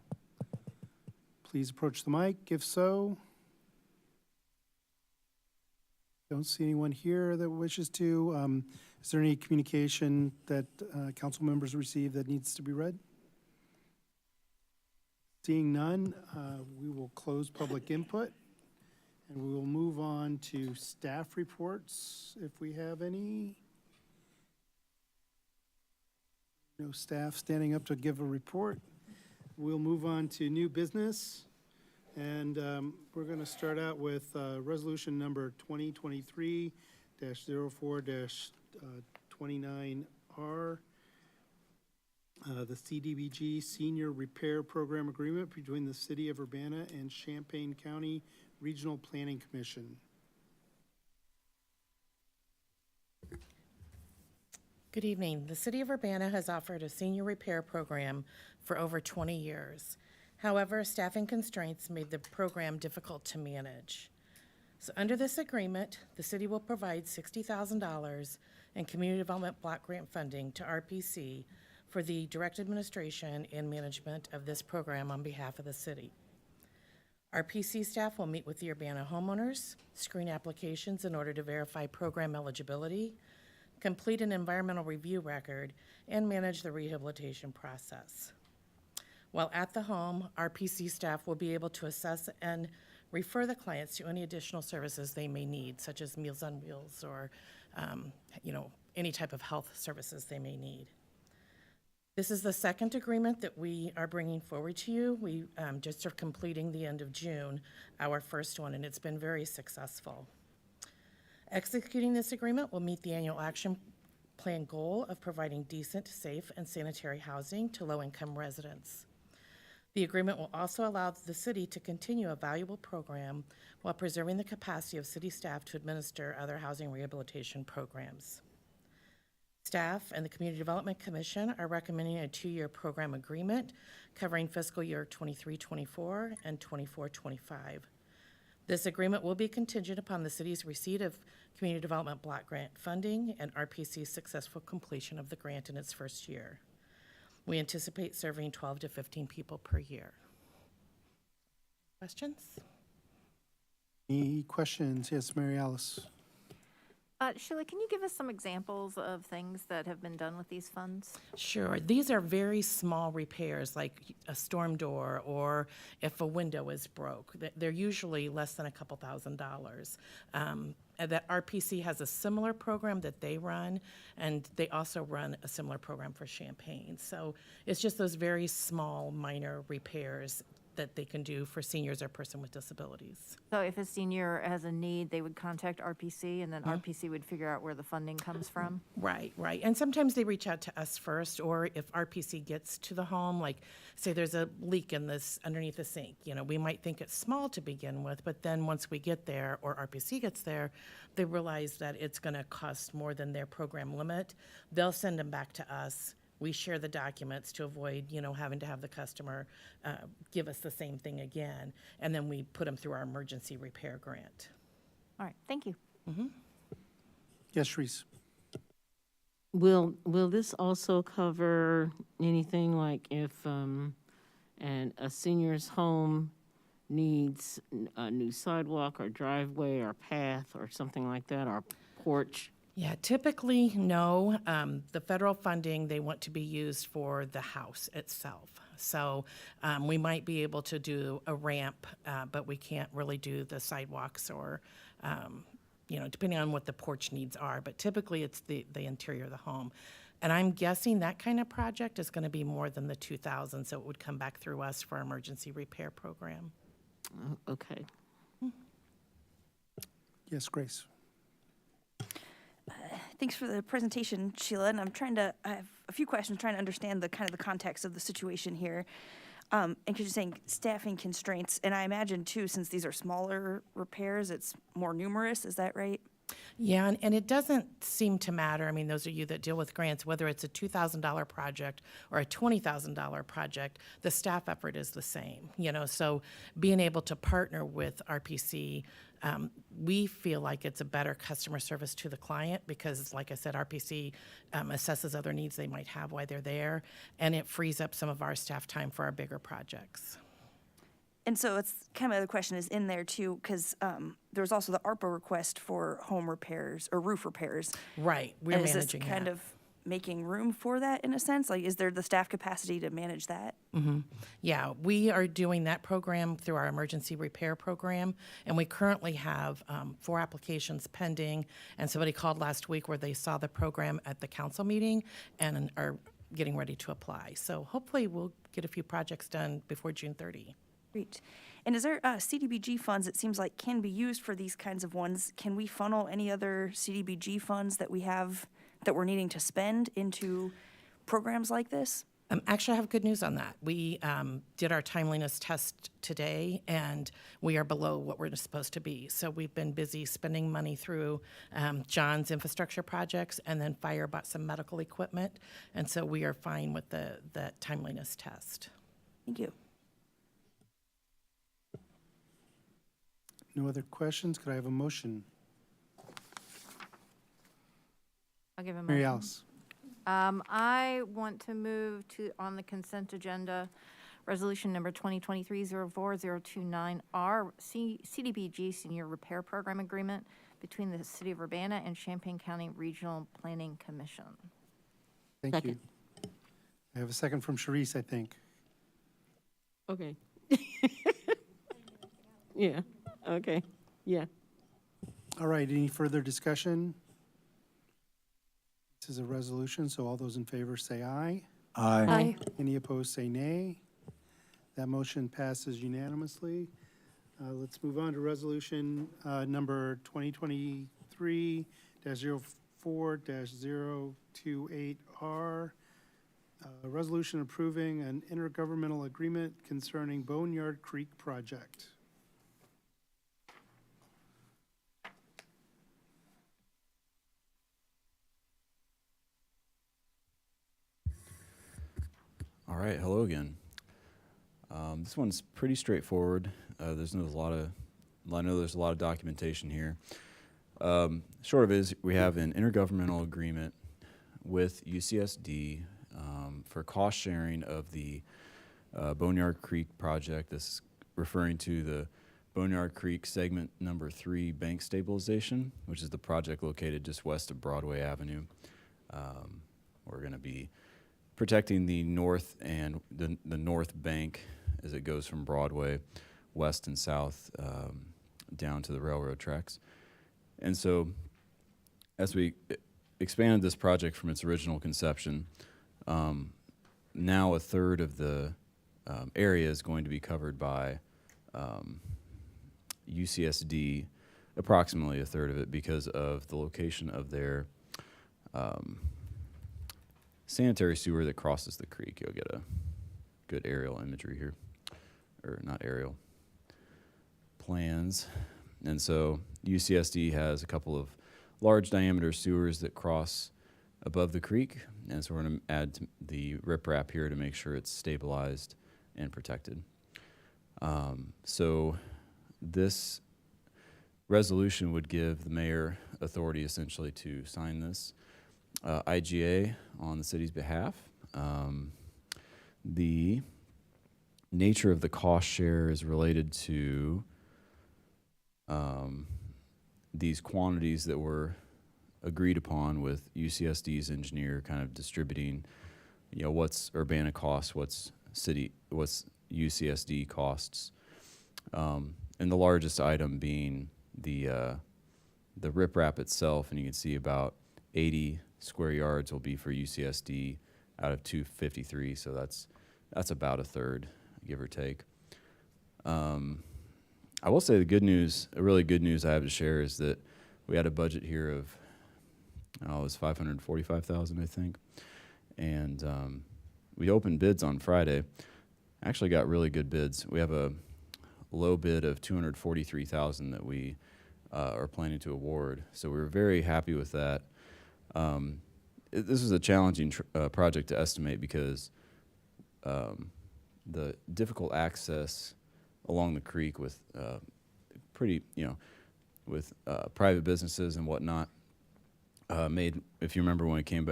[SPEAKER 5] Please approach the mic, if so. Don't see anyone here that wishes to. Is there any communication that council members received that needs to be read? Seeing none, we will close public input, and we will move on to staff reports, if we have any. No staff standing up to give a report. We'll move on to new business, and we're going to start out with resolution number 2023-04-29R. The CDBG Senior Repair Program Agreement between the City of Urbana and Champaign County Regional Planning Commission.
[SPEAKER 2] Good evening. The City of Urbana has offered a senior repair program for over 20 years. However, staffing constraints made the program difficult to manage. So under this agreement, the city will provide $60,000 in community development block grant funding to RPC for the direct administration and management of this program on behalf of the city. RPC staff will meet with the Urbana homeowners, screen applications in order to verify program eligibility, complete an environmental review record, and manage the rehabilitation process. While at the home, RPC staff will be able to assess and refer the clients to any additional services they may need, such as Meals on Wheels or, any type of health services they may need. This is the second agreement that we are bringing forward to you. We just are completing the end of June, our first one, and it's been very successful. Executing this agreement will meet the annual action plan goal of providing decent, safe, and sanitary housing to low-income residents. The agreement will also allow the city to continue a valuable program while preserving the capacity of city staff to administer other housing rehabilitation programs. Staff and the Community Development Commission are recommending a 2-year program agreement covering fiscal year 23-24 and 24-25. This agreement will be contingent upon the city's receipt of Community Development Block Grant funding and RPC's successful completion of the grant in its first year. We anticipate serving 12 to 15 people per year. Questions?
[SPEAKER 5] Any questions? Yes, Mary Alice.
[SPEAKER 9] Sheila, can you give us some examples of things that have been done with these funds?
[SPEAKER 2] Sure. These are very small repairs, like a storm door or if a window is broke. They're usually less than a couple $1,000s. And that RPC has a similar program that they run, and they also run a similar program for Champaign. So it's just those very small, minor repairs that they can do for seniors or person with disabilities.
[SPEAKER 9] So if a senior has a need, they would contact RPC, and then RPC would figure out where the funding comes from?
[SPEAKER 2] Right. And sometimes they reach out to us first, or if RPC gets to the home, like say there's a leak in this underneath the sink, we might think it's small to begin with, but then once we get there or RPC gets there, they realize that it's gonna cost more than their program limit. They'll send them back to us. We share the documents to avoid, having to have the customer give us the same thing again. And then we put them through our emergency repair grant.
[SPEAKER 9] All right, thank you.
[SPEAKER 5] Yes, Sharice.
[SPEAKER 10] Will this also cover anything like if a senior's home needs a new sidewalk or driveway or path or something like that, or porch?
[SPEAKER 2] Yeah, typically, no. The federal funding, they want to be used for the house itself. So we might be able to do a ramp, but we can't really do the sidewalks or, depending on what the porch needs are. But typically, it's the interior of the home. And I'm guessing that kind of project is going to be more than the 2,000, so it would come back through us for our emergency repair program.
[SPEAKER 10] Okay.
[SPEAKER 5] Yes, Grace.
[SPEAKER 1] Thanks for the presentation, Sheila. And I have a few questions trying to understand the context of the situation here. And because you're saying staffing constraints, and I imagine too, since these are smaller repairs, it's more numerous. Is that right?
[SPEAKER 2] Yeah, and it doesn't seem to matter. I mean, those of you that deal with grants, whether it's a $2,000 project or a $20,000 project, the staff effort is the same. So being able to partner with RPC, we feel like it's a better customer service to the client because, like I said, RPC assesses other needs they might have while they're there, and it frees up some of our staff time for our bigger projects.
[SPEAKER 1] And so it's kind of the question is in there too, because there's also the ARPA request for home repairs or roof repairs.
[SPEAKER 2] Right, we're
[SPEAKER 1] and
[SPEAKER 2] managing
[SPEAKER 1] is this kind of making room for that in a sense? Like, is there the staff capacity to manage that?
[SPEAKER 2] Mm-hmm. Yeah, we are doing that program through our emergency repair program, and we currently have 4 applications pending, and somebody called last week where they saw the program at the council meeting and are getting ready to apply. So hopefully we'll get a few projects done before June 30.
[SPEAKER 1] Great. And is there CDBG funds, it seems like, can be used for these kinds of ones? Can we funnel any other CDBG funds that we have that we're needing to spend into programs like this?
[SPEAKER 2] Actually, I have good news on that. We did our timeliness test today, and we are below what we're supposed to be. So we've been busy spending money through John's infrastructure projects, and then Fire bought some medical equipment, and so we are fine with the timeliness test.
[SPEAKER 1] Thank you.
[SPEAKER 5] No other questions? Could I have a motion?
[SPEAKER 9] I'll give him
[SPEAKER 5] Mary Alice.
[SPEAKER 9] I want to move to, on the consent agenda, resolution number 2023-04029R, CDBG Senior Repair Program Agreement between the City of Urbana and Champaign County Regional Planning Commission.
[SPEAKER 5] Thank you. I have a second from Sharice, I think.
[SPEAKER 10] Okay. Yeah, okay, yeah.
[SPEAKER 5] All right, any further discussion? This is a resolution, so all those in favor say aye.
[SPEAKER 8] Aye.
[SPEAKER 5] Any opposed say nay. That motion passes unanimously. Let's move on to resolution number 2023-04-028R. A resolution approving an intergovernmental agreement concerning Boneyard Creek project.
[SPEAKER 7] All right, hello again. This one's pretty straightforward. I know there's a lot of documentation here. Short of it is we have an intergovernmental agreement with UCSD for cost sharing of the Boneyard Creek project. This is referring to the Boneyard Creek segment number 3 bank stabilization, which is the project located just west of Broadway Avenue. We're going to be protecting the north and the north bank as it goes from Broadway west and south down to the railroad tracks. And so as we expanded this project from its original conception, now a third of the area is going to be covered by UCSD, approximately a third of it, because of the location of their sanitary sewer that crosses the creek. You'll get a good aerial imagery here, or not aerial, plans. And so UCSD has a couple of large diameter sewers that cross above the creek, and so we're going to add the riprap here to make sure it's stabilized and protected. So this resolution would give the mayor authority essentially to sign this IGA on the city's behalf. The nature of the cost share is related to these quantities that were agreed upon with UCSD's engineer, kind of distributing, what's Urbana costs, what's UCSD costs, and the largest item being the riprap itself, and you can see about 80 square yards will be for UCSD out of 253, so that's about a third, give or take. I will say a really good news I have to share is that we had a budget here of, it was $545,000, I think, and we opened bids on Friday. Actually got really good bids. We have a low bid of $243,000 that we are planning to award, so we were very happy with that. This is a challenging project to estimate because the difficult access along the creek with with private businesses and whatnot made, if you remember when we came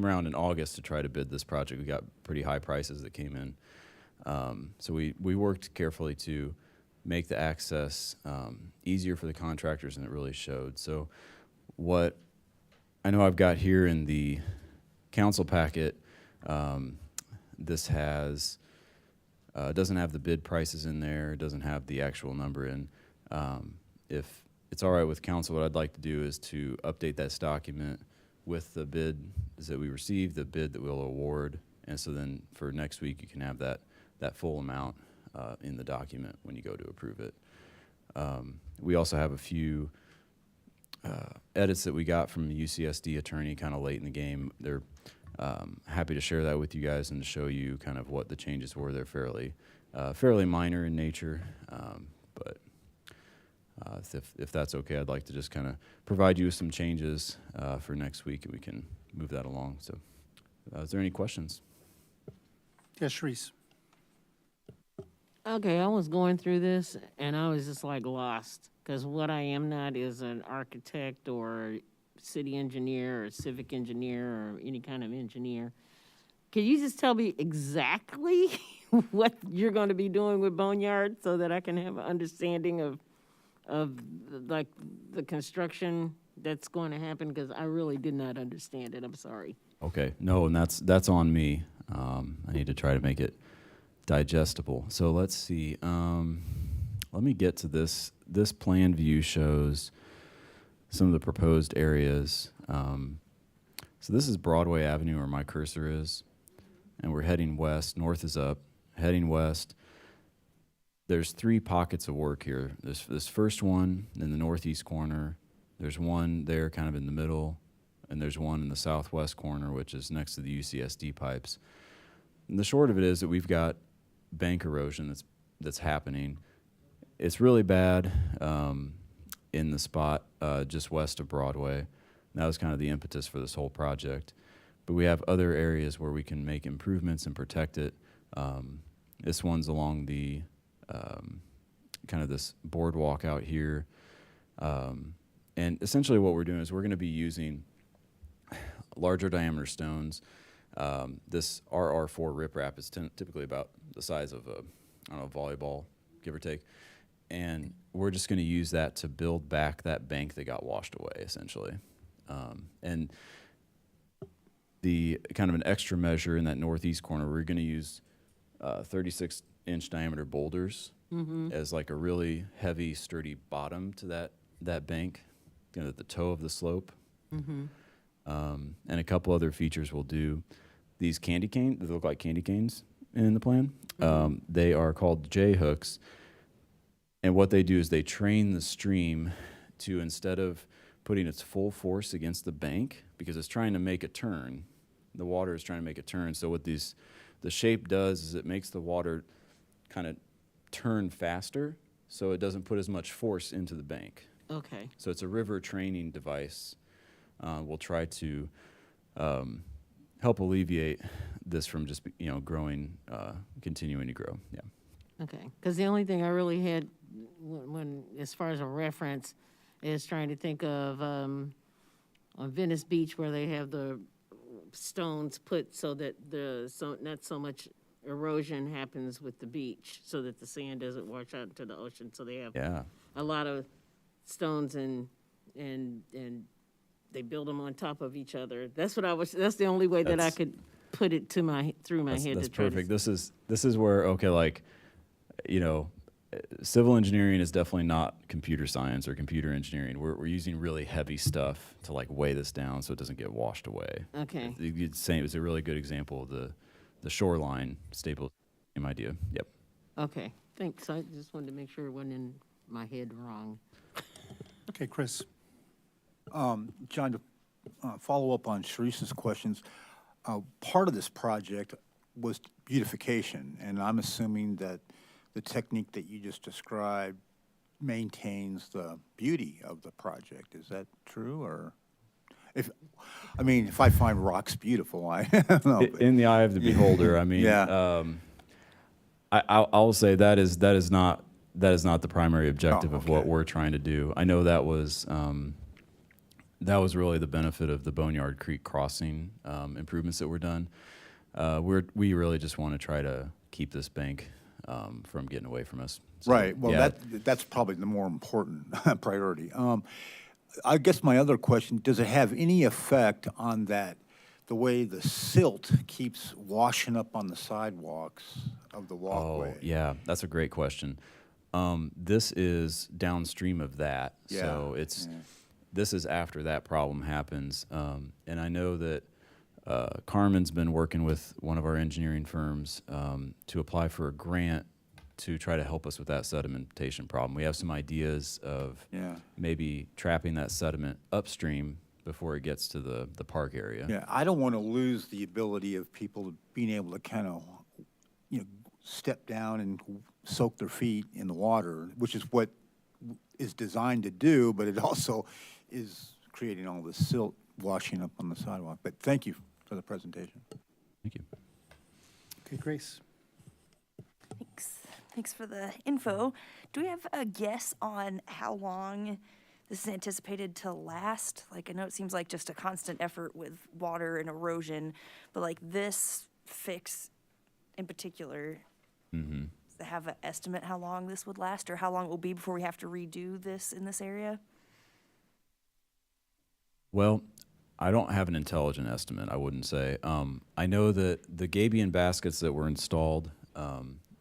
[SPEAKER 7] around in August to try to bid this project, we got pretty high prices that came in. So we worked carefully to make the access easier for the contractors, and it really showed. So what I know I've got here in the council packet, this has doesn't have the bid prices in there. It doesn't have the actual number in. If it's all right with council, what I'd like to do is to update this document with the bid that we received, the bid that we'll award, and so then for next week you can have that full amount in the document when you go to approve it. We also have a few edits that we got from the UCSD attorney kind of late in the game. They're happy to share that with you guys and to show you kind of what the changes were. They're fairly minor in nature, but if that's okay, I'd like to just kind of provide you with some changes for next week, and we can move that along. So, is there any questions?
[SPEAKER 5] Yes, Sharice.
[SPEAKER 10] Okay, I was going through this and I was just like lost, because what I am not is an architect or city engineer or civic engineer or any kind of engineer. Can you just tell me exactly what you're going to be doing with Boneyard so that I can have an understanding of like the construction that's going to happen? Because I really did not understand it. I'm sorry.
[SPEAKER 7] Okay, no, and that's on me. I need to try to make it digestible. So let's see. Let me get to this. This plan view shows some of the proposed areas. So this is Broadway Avenue where my cursor is, and we're heading west. North is up, heading west. There's 3 pockets of work here. There's this first one in the northeast corner. There's one there kind of in the middle, and there's one in the southwest corner, which is next to the UCSD pipes. And the short of it is that we've got bank erosion that's happening. It's really bad in the spot just west of Broadway. And that was kind of the impetus for this whole project. But we have other areas where we can make improvements and protect it. This one's along the kind of this boardwalk out here. And essentially what we're doing is we're going to be using larger diameter stones. This RR4 riprap is typically about the size of a volleyball, give or take. And we're just going to use that to build back that bank that got washed away, essentially. And the kind of an extra measure in that northeast corner, we're going to use 36-inch diameter boulders as like a really heavy, sturdy bottom to that bank, at the toe of the slope. And a couple other features we'll do. These candy canes, they look like candy canes in the plan. They are called J-hooks. And what they do is they train the stream to, instead of putting its full force against the bank, because it's trying to make a turn, the water is trying to make a turn. So what the shape does is it makes the water kind of turn faster, so it doesn't put as much force into the bank.
[SPEAKER 10] Okay.
[SPEAKER 7] So it's a river training device. We'll try to help alleviate this from just growing, continuing to grow. Yeah.
[SPEAKER 10] Okay, because the only thing I really had when as far as a reference is trying to think of on Venice Beach, where they have the stones put so that not so much erosion happens with the beach, so that the sand doesn't wash out into the ocean. So they have a lot of stones and they build them on top of each other. That's the only way that I could put it through my head.
[SPEAKER 7] That's perfect. This is where civil engineering is definitely not computer science or computer engineering. We're using really heavy stuff to weigh this down so it doesn't get washed away.
[SPEAKER 10] Okay.
[SPEAKER 7] It was a really good example of the shoreline stable idea. Yep.
[SPEAKER 10] Okay, thanks. I just wanted to make sure it wasn't in my head wrong.
[SPEAKER 5] Okay, Chris.
[SPEAKER 8] John, to follow up on Sharice's questions, part of this project was beautification, and I'm assuming that the technique that you just described maintains the beauty of the project. Is that true, or if I find rocks beautiful, I don't know.
[SPEAKER 7] In the eye of the beholder, I'll say that is not the primary objective of what we're trying to do. I know that was really the benefit of the Boneyard Creek crossing improvements that were done. We really just want to try to keep this bank from getting away from us. So,
[SPEAKER 8] right. Well,
[SPEAKER 7] yeah.
[SPEAKER 8] that's probably the more important priority. I guess my other question, does it have any effect on the way the silt keeps washing up on the sidewalks of the walkway?
[SPEAKER 7] Oh, yeah, that's a great question. This is downstream of that, so this is after that problem happens. And I know that Carmen's been working with one of our engineering firms to apply for a grant to try to help us with that sedimentation problem. We have some ideas of maybe trapping that sediment upstream before it gets to the park area.
[SPEAKER 8] Yeah, I don't want to lose the ability of people being able to kind of, step down and soak their feet in the water, which is what is designed to do, but it also is creating all this silt washing up on the sidewalk. But thank you for the presentation.
[SPEAKER 7] Thank you.
[SPEAKER 5] Okay, Grace.
[SPEAKER 1] Thanks for the info. Do we have a guess on how long this is anticipated to last? Like, I know it seems like just a constant effort with water and erosion, but like this fix in particular, does it have an estimate how long this would last, or how long it will be before we have to redo this in this area?
[SPEAKER 7] Well, I don't have an intelligent estimate, I wouldn't say. I know that the gabion baskets that were installed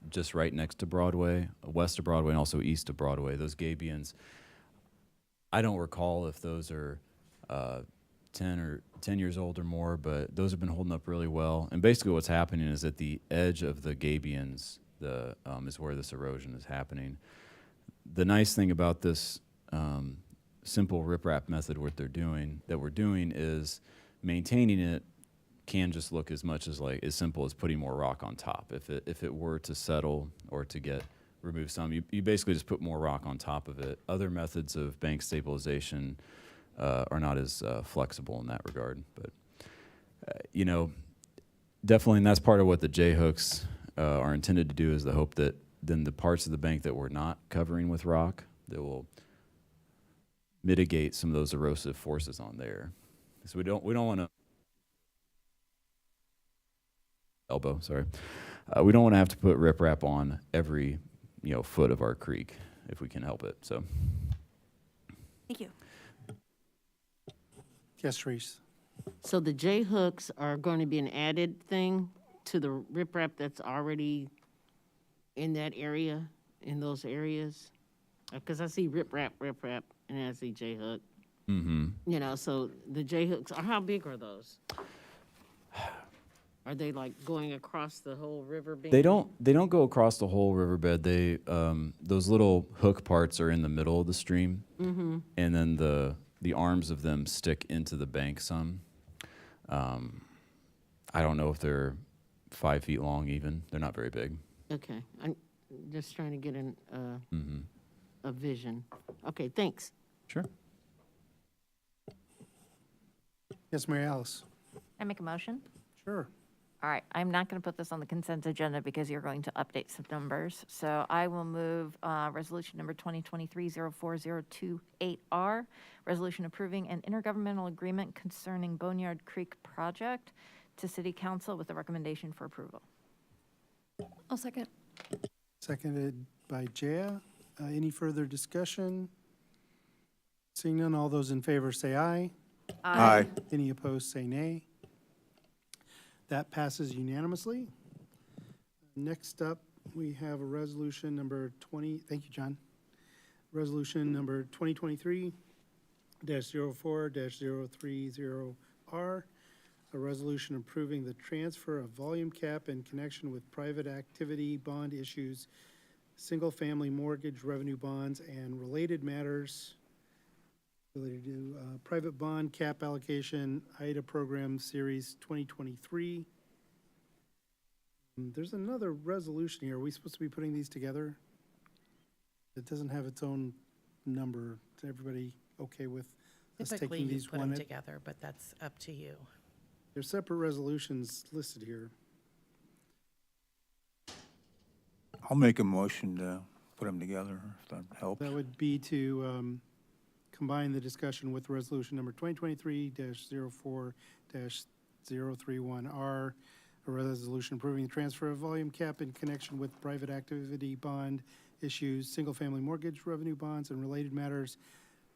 [SPEAKER 7] just right next to Broadway, west of Broadway, and also east of Broadway, those gabions, I don't recall if those are 10 years old or more, but those have been holding up really well. And basically what's happening is at the edge of the gabions is where this erosion is happening. The nice thing about this simple riprap method, what we're doing is maintaining it can just look as much as as simple as putting more rock on top. If it were to settle or to remove some, you basically just put more rock on top of it. Other methods of bank stabilization are not as flexible in that regard. But definitely, and that's part of what the J-hooks are intended to do, is the hope that then the parts of the bank that we're not covering with rock, that will mitigate some of those erosive forces on there. So we don't want to we don't want to have to put riprap on every foot of our creek if we can help it. So
[SPEAKER 1] Thank you.
[SPEAKER 5] Yes, Reese.
[SPEAKER 10] So the J-hooks are going to be an added thing to the riprap that's already in that area, in those areas? Because I see riprap, and I see J-hook.
[SPEAKER 7] Mm-hmm.
[SPEAKER 10] So the J-hooks, how big are those? Are they like going across the whole riverbed?
[SPEAKER 7] They don't go across the whole riverbed. They those little hook parts are in the middle of the stream, and then the arms of them stick into the bank some. I don't know if they're 5 feet long even. They're not very big.
[SPEAKER 10] Okay, I'm just trying to get a vision. Okay, thanks.
[SPEAKER 7] Sure.
[SPEAKER 5] Yes, Mary Alice.
[SPEAKER 9] I make a motion?
[SPEAKER 5] Sure.
[SPEAKER 9] All right, I'm not going to put this on the consent agenda because you're going to update some numbers. So I will move resolution number 2023-04028R, resolution approving an intergovernmental agreement concerning Boneyard Creek project to City Council with a recommendation for approval.
[SPEAKER 1] I'll second.
[SPEAKER 5] Seconded by Jaya. Any further discussion? Seeing none, all those in favor say aye.
[SPEAKER 8] Aye.
[SPEAKER 5] Any opposed say nay. That passes unanimously. Next up, we have a resolution number 20, thank you, John. Resolution number 2023-04-030R, a resolution approving the transfer of volume cap in connection with private activity bond issues, single-family mortgage revenue bonds, and related matters related to private bond cap allocation, IDA program series 2023. There's another resolution here. Are we supposed to be putting these together? It doesn't have its own number. Is everybody okay with us
[SPEAKER 2] Typically,
[SPEAKER 5] taking
[SPEAKER 2] you
[SPEAKER 5] these
[SPEAKER 2] put
[SPEAKER 5] one
[SPEAKER 2] them
[SPEAKER 5] at?
[SPEAKER 2] together, but that's up to you.
[SPEAKER 5] There's separate resolutions listed here.
[SPEAKER 8] I'll make a motion to put them together, if that helps.
[SPEAKER 5] That would be to combine the discussion with resolution number 2023-04-031R, a resolution approving the transfer of volume cap in connection with private activity bond issues, single-family mortgage revenue bonds, and related matters,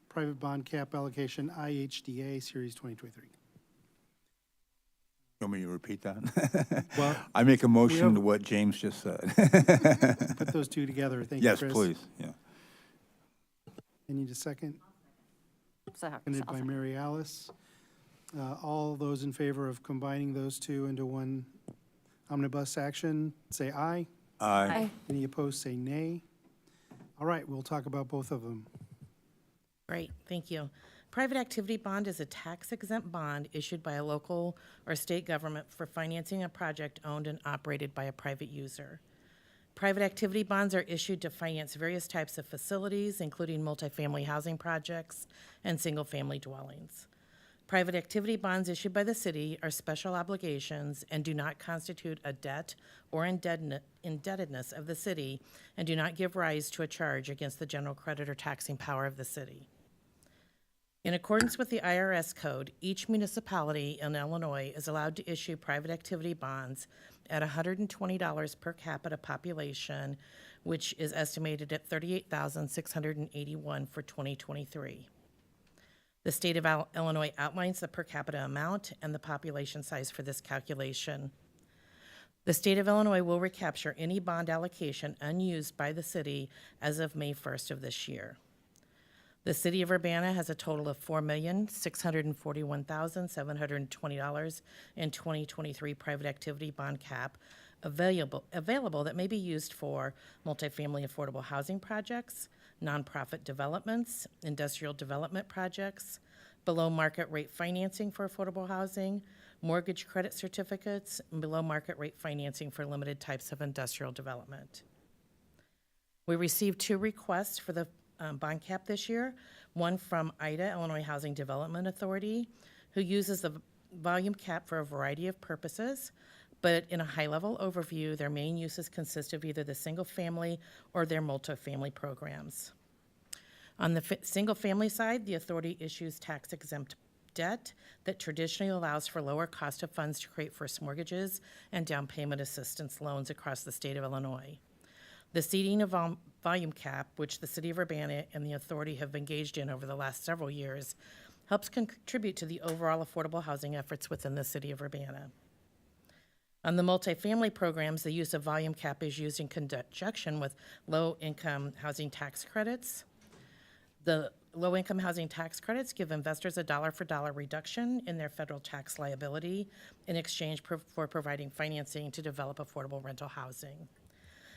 [SPEAKER 5] private bond cap allocation, IHDA Series 2023.
[SPEAKER 8] You want me to repeat that?
[SPEAKER 5] Well,
[SPEAKER 8] I make a motion
[SPEAKER 5] have-
[SPEAKER 8] to what James just said.
[SPEAKER 5] Put those two together. Thank you,
[SPEAKER 8] Yes,
[SPEAKER 5] Chris.
[SPEAKER 8] please, yeah.
[SPEAKER 5] I need a second.
[SPEAKER 9] I'll
[SPEAKER 5] Seconded by
[SPEAKER 9] second.
[SPEAKER 5] Mary Alice. All those in favor of combining those two into one omnibus action, say aye.
[SPEAKER 8] Aye.
[SPEAKER 5] Any opposed, say nay. All right, we'll talk about both of them.
[SPEAKER 2] Great, thank you. Private activity bond is a tax-exempt bond issued by a local or state government for financing a project owned and operated by a private user. Private activity bonds are issued to finance various types of facilities, including multifamily housing projects and single-family dwellings. Private activity bonds issued by the city are special obligations and do not constitute a debt or indebtedness of the city and do not give rise to a charge against the general credit or taxing power of the city. In accordance with the IRS code, each municipality in Illinois is allowed to issue private activity bonds at $120 per capita population, which is estimated at $38,681 for 2023. The state of Illinois outlines the per capita amount and the population size for this calculation. The state of Illinois will recapture any bond allocation unused by the city as of May 1st of this year. The city of Urbana has a total of $4,641,720 in 2023 private activity bond cap available that may be used for multifamily affordable housing projects, nonprofit developments, industrial development projects, below market rate financing for affordable housing, mortgage credit certificates, and below market rate financing for limited types of industrial development. We received 2 requests for the bond cap this year, one from IDA, Illinois Housing Development Authority, who uses the volume cap for a variety of purposes, but in a high-level overview, their main uses consist of either the single-family or their multifamily programs. On the single-family side, the authority issues tax-exempt debt that traditionally allows for lower cost of funds to create first mortgages and down payment assistance loans across the state of Illinois. The seeding of volume cap, which the city of Urbana and the authority have engaged in over the last several years, helps contribute to the overall affordable housing efforts within the city of Urbana. On the multifamily programs, the use of volume cap is used in conjunction with low-income housing tax credits. The low-income housing tax credits give investors a dollar-for-dollar reduction in their federal tax liability in exchange for providing financing to develop affordable rental housing.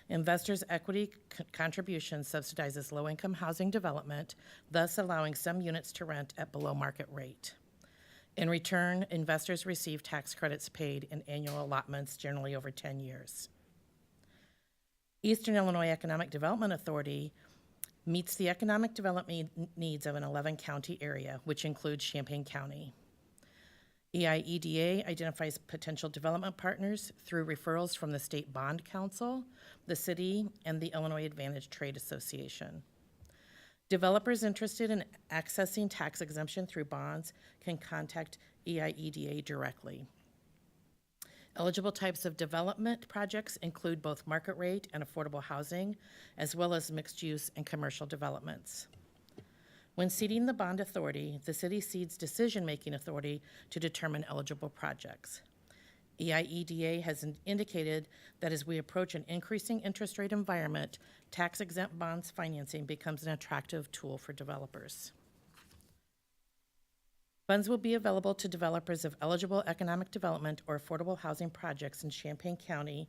[SPEAKER 2] Investors' equity contribution subsidizes low-income housing development, thus allowing some units to rent at below market rate. In return, investors receive tax credits paid in annual allotments, generally over 10 years. Eastern Illinois Economic Development Authority meets the economic development needs of an 11-county area, which includes Champaign County. EIEDA identifies potential development partners through referrals from the State Bond Council, the city, and the Illinois Advantage Trade Association. Developers interested in accessing tax exemption through bonds can contact EIEDA directly. Eligible types of development projects include both market rate and affordable housing, as well as mixed use and commercial developments. When seeding the bond authority, the city cedes decision-making authority to determine eligible projects. EIEDA has indicated that as we approach an increasing interest rate environment, tax-exempt bonds financing becomes an attractive tool for developers. Funds will be available to developers of eligible economic development or affordable housing projects in Champaign County.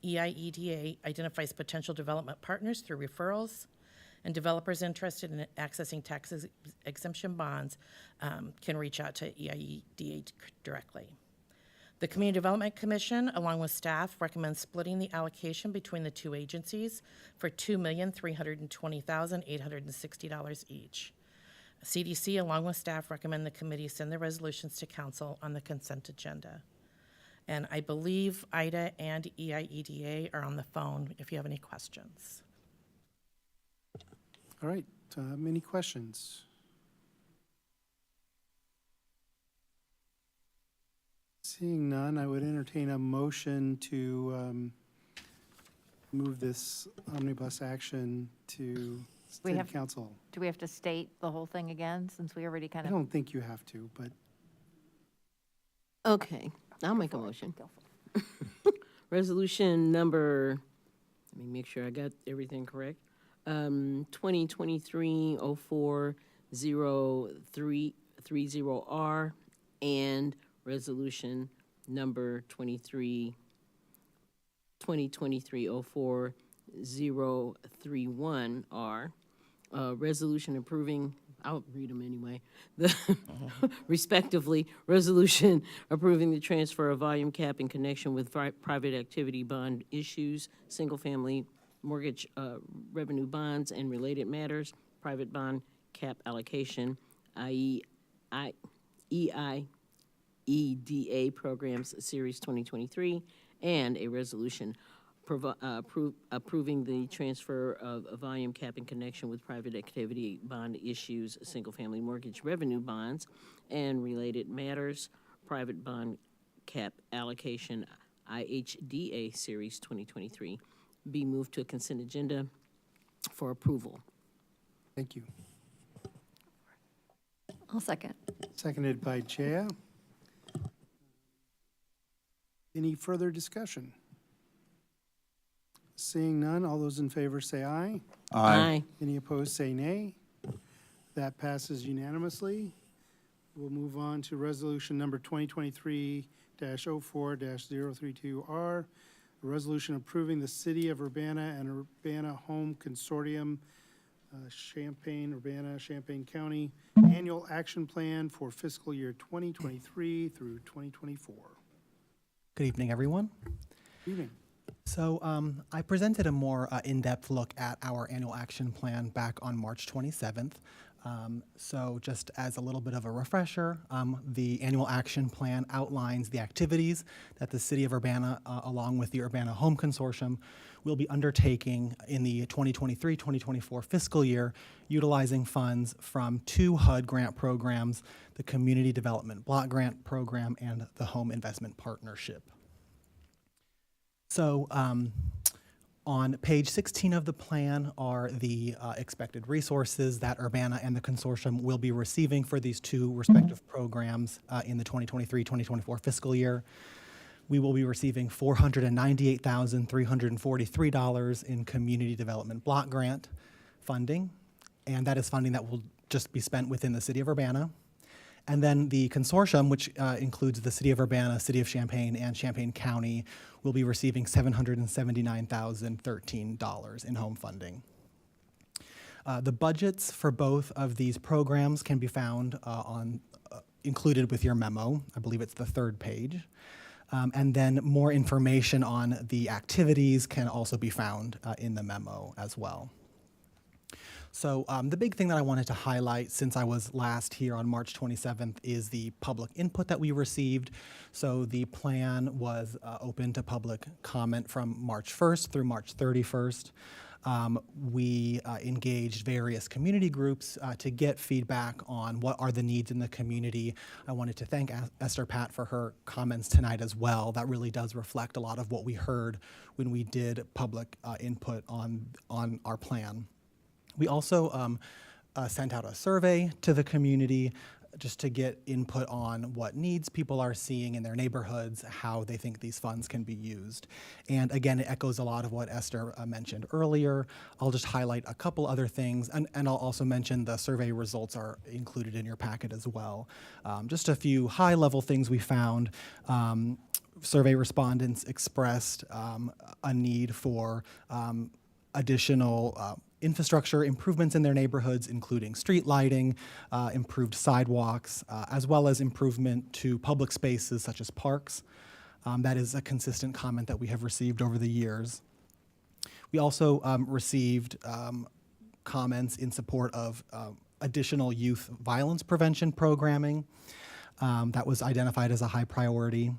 [SPEAKER 2] EIEDA identifies potential development partners through referrals, and developers interested in accessing tax exemption bonds can reach out to EIEDA directly. The Community Development Commission, along with staff, recommends splitting the allocation between the 2 agencies for $2,320,860 each. CDC, along with staff, recommend the committee send the resolutions to council on the consent agenda. And I believe IDA and EIEDA are on the phone if you have any questions.
[SPEAKER 5] All right, any questions? Seeing none, I would entertain a motion to move this omnibus action to City Council.
[SPEAKER 9] Do we have to state the whole thing again, since we already kind
[SPEAKER 5] I
[SPEAKER 9] of?
[SPEAKER 5] don't think you have to, but
[SPEAKER 10] Okay, I'll make a motion. Resolution number, let me make sure I got everything correct. 2023-04-0330R and resolution number 2023-04-031R. Resolution approving I'll read them anyway. The respectively, resolution approving the transfer of volume cap in connection with private activity bond issues, single-family mortgage revenue bonds and related matters, private bond cap allocation, i.e. EIEDA programs, Series 2023, and a resolution approving the transfer of a volume cap in connection with private activity bond issues, single-family mortgage revenue bonds, and related matters, private bond cap allocation, IHDA Series 2023, be moved to a consent agenda for approval.
[SPEAKER 5] Thank you.
[SPEAKER 1] I'll second.
[SPEAKER 5] Seconded by Chea. Any further discussion? Seeing none, all those in favor say aye.
[SPEAKER 10] Aye.
[SPEAKER 5] Any opposed say nay. That passes unanimously. We'll move on to resolution number 2023-04-032R, a resolution approving the City of Urbana and Urbana Home Consortium, Urbana, Champaign County, annual action plan for fiscal year 2023 through 2024.
[SPEAKER 16] Good evening, everyone.
[SPEAKER 5] Good evening.
[SPEAKER 16] So I presented a more in-depth look at our annual action plan back on March 27th. So just as a little bit of a refresher, the annual action plan outlines the activities that the City of Urbana, along with the Urbana Home Consortium, will be undertaking in the 2023-2024 fiscal year, utilizing funds from two HUD grant programs, the Community Development Block Grant Program and the Home Investment Partnership. So on page 16 of the plan are the expected resources that Urbana and the consortium will be receiving for these two respective programs in the 2023-2024 fiscal year. We will be receiving $498,343 in Community Development Block Grant funding, and that is funding that will just be spent within the City of Urbana. And then the consortium, which includes the City of Urbana, City of Champaign, and Champaign County, will be receiving $779,013 in home funding. The budgets for both of these programs can be found included with your memo. I believe it's the third page. And then more information on the activities can also be found in the memo as well. So the big thing that I wanted to highlight since I was last here on March 27th is the public input that we received. So the plan was open to public comment from March 1st through March 31st. We engaged various community groups to get feedback on what are the needs in the community. I wanted to thank Esther Pat for her comments tonight as well. That really does reflect a lot of what we heard when we did public input on our plan. We also sent out a survey to the community just to get input on what needs people are seeing in their neighborhoods, how they think these funds can be used. And again, it echoes a lot of what Esther mentioned earlier. I'll just highlight a couple other things, and I'll also mention the survey results are included in your packet as well. Just a few high-level things we found. Survey respondents expressed a need for additional infrastructure improvements in their neighborhoods, including street lighting, improved sidewalks, as well as improvement to public spaces such as parks. That is a consistent comment that we have received over the years. We also received comments in support of additional youth violence prevention programming. That was identified as a high priority.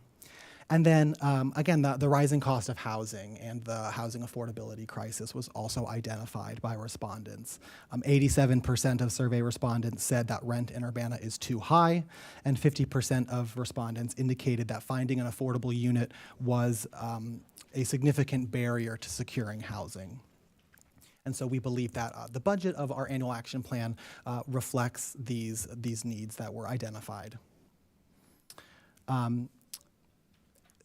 [SPEAKER 16] And then, again, the rising cost of housing and the housing affordability crisis was also identified by respondents. 87% of survey respondents said that rent in Urbana is too high, and 50% of respondents indicated that finding an affordable unit was a significant barrier to securing housing. And so we believe that the budget of our annual action plan reflects these needs that were identified.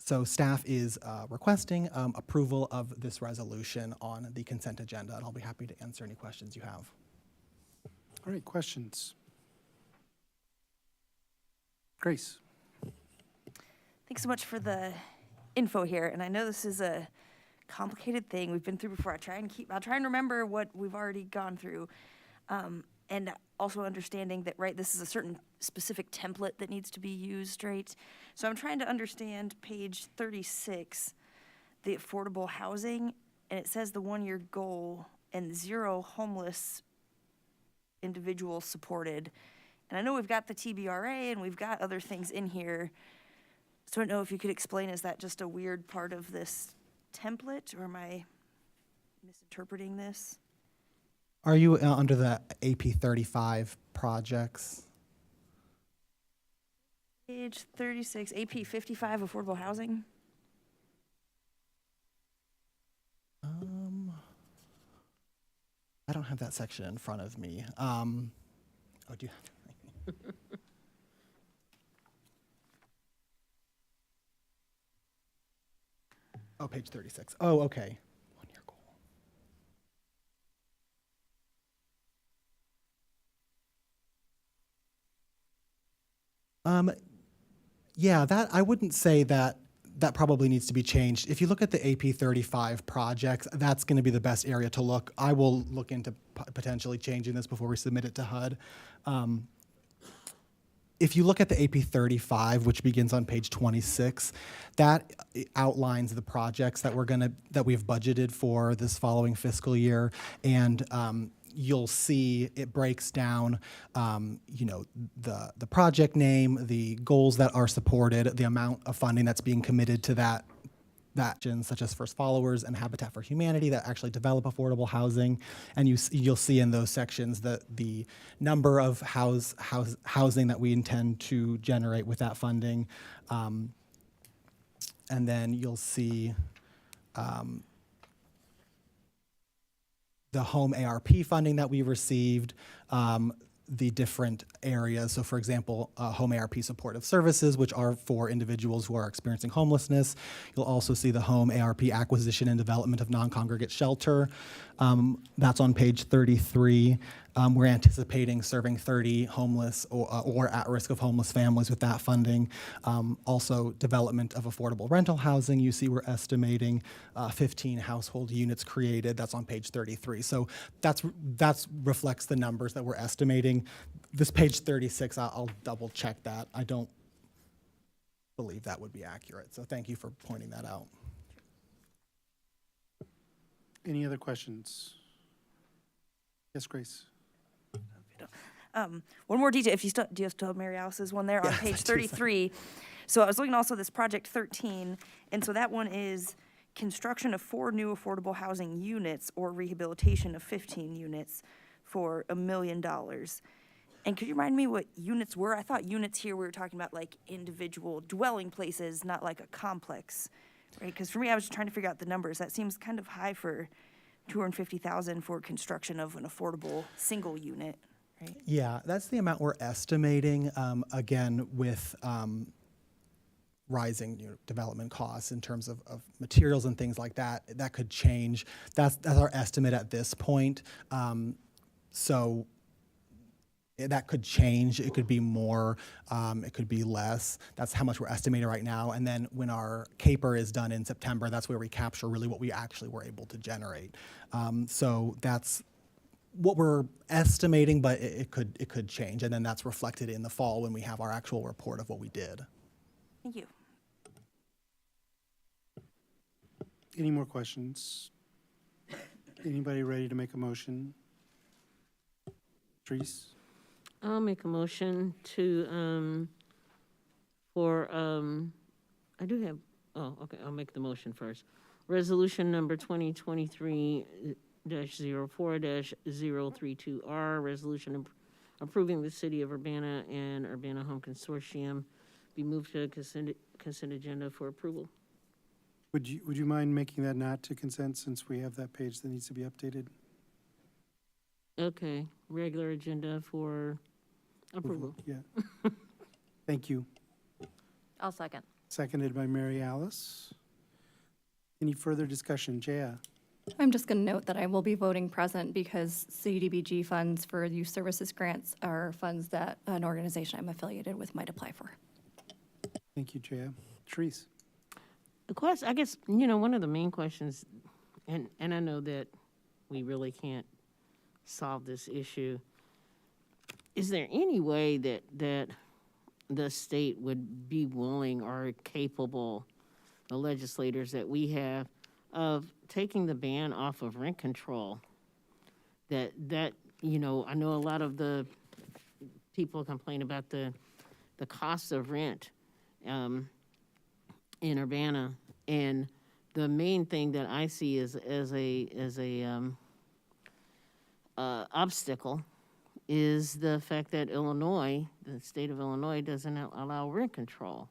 [SPEAKER 16] So staff is requesting approval of this resolution on the consent agenda, and I'll be happy to answer any questions you have.
[SPEAKER 5] All right, questions? Grace.
[SPEAKER 1] Thanks so much for the info here. And I know this is a complicated thing we've been through before. I'll try and remember what we've already gone through. And also understanding that, right, this is a certain specific template that needs to be used, right? So I'm trying to understand page 36, the affordable housing, and it says the 1-year goal and 0 homeless individuals supported. And I know we've got the TBRA and we've got other things in here. So I don't know if you could explain, is that just a weird part of this template, or am I misinterpreting this?
[SPEAKER 16] Are you under the AP 35 projects?
[SPEAKER 1] Page 36, AP 55, affordable housing.
[SPEAKER 16] I don't have that section in front of me. Oh, do you have? Oh, page 36. Oh, okay. 1-year goal. Yeah, that I wouldn't say that that probably needs to be changed. If you look at the AP 35 projects, that's going to be the best area to look. I will look into potentially changing this before we submit it to HUD. If you look at the AP 35, which begins on page 26, that outlines the projects that we've budgeted for this following fiscal year, and you'll see it breaks down, the project name, the goals that are supported, the amount of funding that's being committed to that such as First Followers and Habitat for Humanity that actually develop affordable housing, and you'll see in those sections the number of housing that we intend to generate with that funding, and then you'll see the home ARP funding that we received, the different areas. So for example, home ARP supportive services, which are for individuals who are experiencing homelessness. You'll also see the home ARP acquisition and development of non-congregate shelter. That's on page 33. We're anticipating serving 30 homeless or at risk of homeless families with that funding. Also development of affordable rental housing. You see we're estimating 15 household units created. That's on page 33. So that's reflects the numbers that we're estimating. This page 36, I'll double check that. I don't believe that would be accurate. So thank you for pointing that out.
[SPEAKER 5] Any other questions? Yes, Grace.
[SPEAKER 1] One more detail, if you still, do you still have Mary Alice's one there on
[SPEAKER 16] Yes, I
[SPEAKER 1] page
[SPEAKER 16] do.
[SPEAKER 1] 33? So I was looking also this project 13, and so that one is construction of 4 new affordable housing units or rehabilitation of 15 units for $1 million. And could you remind me what units were? I thought units here, we were talking about like individual dwelling places, not like a complex, right? Because for me, I was just trying to figure out the numbers. That seems kind of high for $250,000 for construction of an affordable single unit, right?
[SPEAKER 16] Yeah, that's the amount we're estimating, again, with rising development costs in terms of materials and things like that. That could change. That's our estimate at this point. So that could change. It could be more, it could be less. That's how much we're estimating right now. And then when our CAPER is done in September, that's where we capture really what we actually were able to generate. So that's what we're estimating, but it could change. And then that's reflected in the fall when we have our actual report of what we did.
[SPEAKER 1] Thank you.
[SPEAKER 5] Any more questions? Anybody ready to make a motion? Therese?
[SPEAKER 10] I'll make a motion to, I do have, oh, okay, I'll make the motion first. Resolution number 2023-04-032R, resolution approving the City of Urbana and Urbana Home Consortium be moved to consent agenda for approval.
[SPEAKER 5] Would you mind making that not to consent, since we have that page that needs to be updated?
[SPEAKER 10] Okay, regular agenda for approval.
[SPEAKER 5] Yeah. Thank you.
[SPEAKER 9] I'll second.
[SPEAKER 5] Seconded by Mary Alice. Any further discussion? Jaya?
[SPEAKER 17] I'm just going to note that I will be voting present because CDBG funds for youth services grants are funds that an organization I'm affiliated with might apply for.
[SPEAKER 5] Thank you, Jaya. Therese?
[SPEAKER 10] The question, I guess, one of the main questions, and I know that we really can't solve this issue, is there any way that the state would be willing or capable, the legislators that we have, of taking the ban off of rent control? That you know, I know a lot of the people complain about the cost of rent in Urbana, and the main thing that I see as a obstacle is the fact that Illinois, the state of Illinois, doesn't allow rent control.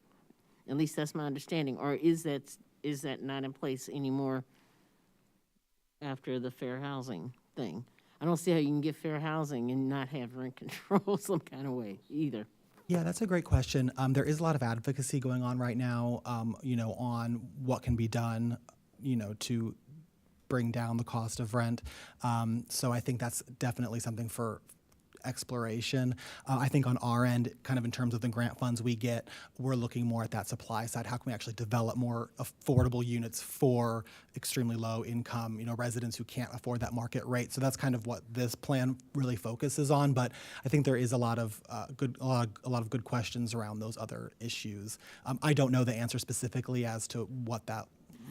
[SPEAKER 10] At least that's my understanding. Or is that not in place anymore after the fair housing thing? I don't see how you can get fair housing and not have rent control some kind of way either.
[SPEAKER 16] Yeah, that's a great question. There is a lot of advocacy going on right now, on what can be done, to bring down the cost of rent. So I think that's definitely something for exploration. I think on our end, kind of in terms of the grant funds we get, we're looking more at that supply side. How can we actually develop more affordable units for extremely low income, residents who can't afford that market rate? So that's kind of what this plan really focuses on. But I think there is a lot of good questions around those other issues. I don't know the answer specifically as to what that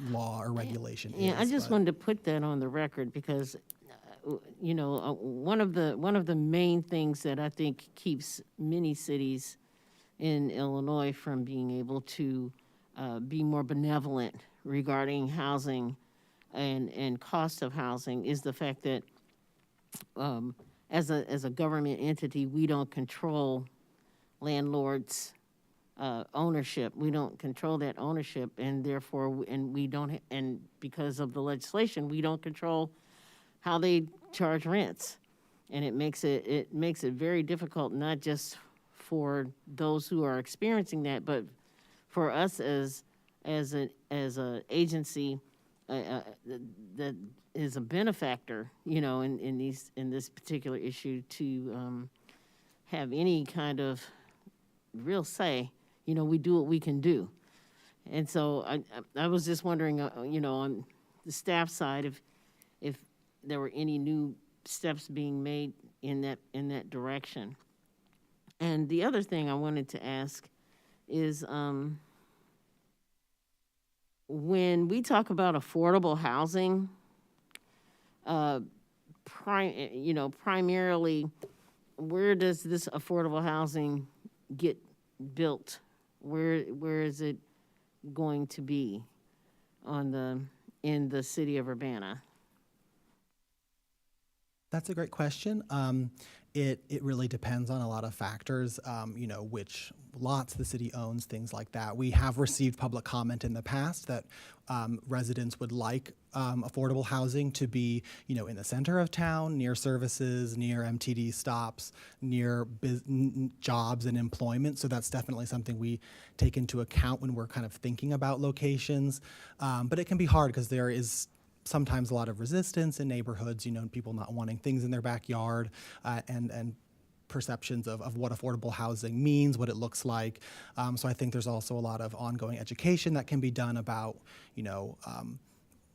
[SPEAKER 16] law or regulation is.
[SPEAKER 10] Yeah, I just wanted to put that on the record because one of the main things that I think keeps many cities in Illinois from being able to be more benevolent regarding housing and cost of housing is the fact that as a government entity, we don't control landlords' ownership. We don't control that ownership, and therefore, we don't, and because of the legislation, we don't control how they charge rents. And it makes it very difficult, not just for those who are experiencing that, but for us as a agency that is a benefactor, in this particular issue, to have any kind of real say. We do what we can do. And so I was just wondering, on the staff side, if there were any new steps being made in that direction. And the other thing I wanted to ask is, when we talk about affordable housing, primarily, where does this affordable housing get built? Where is it going to be in the city of Urbana?
[SPEAKER 16] That's a great question. It really depends on a lot of factors, which lots the city owns, things like that. We have received public comment in the past that residents would like affordable housing to be, in the center of town, near services, near MTD stops, near jobs and employment. So that's definitely something we take into account when we're kind of thinking about locations. But it can be hard because there is sometimes a lot of resistance in neighborhoods, people not wanting things in their backyard, and perceptions of what affordable housing means, what it looks like. So I think there's also a lot of ongoing education that can be done about,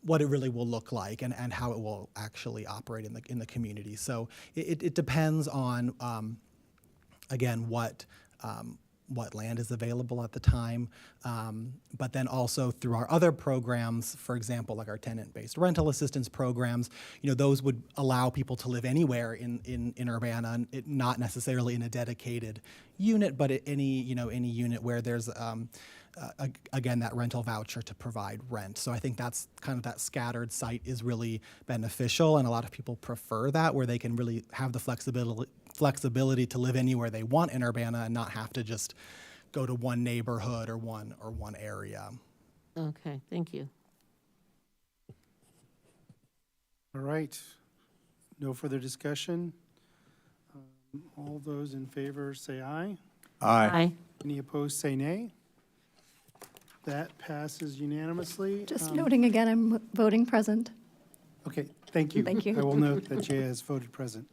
[SPEAKER 16] what it really will look like and how it will actually operate in the community. So it depends on, again, what land is available at the time, but then also through our other programs, for example, like our tenant-based rental assistance programs, those would allow people to live anywhere in Urbana, not necessarily in a dedicated unit, but any unit where there's again, that rental voucher to provide rent. So I think that's kind of that scattered site is really beneficial, and a lot of people prefer that, where they can really have the flexibility to live anywhere they want in Urbana and not have to just go to one neighborhood or one area.
[SPEAKER 10] Okay, thank you.
[SPEAKER 5] All right. No further discussion. All those in favor say aye.
[SPEAKER 10] Aye.
[SPEAKER 5] Any opposed say nay. That passes unanimously.
[SPEAKER 17] Just noting again, I'm voting present.
[SPEAKER 5] Okay, thank you.
[SPEAKER 17] Thank you.
[SPEAKER 5] I will note that Jaya has voted present.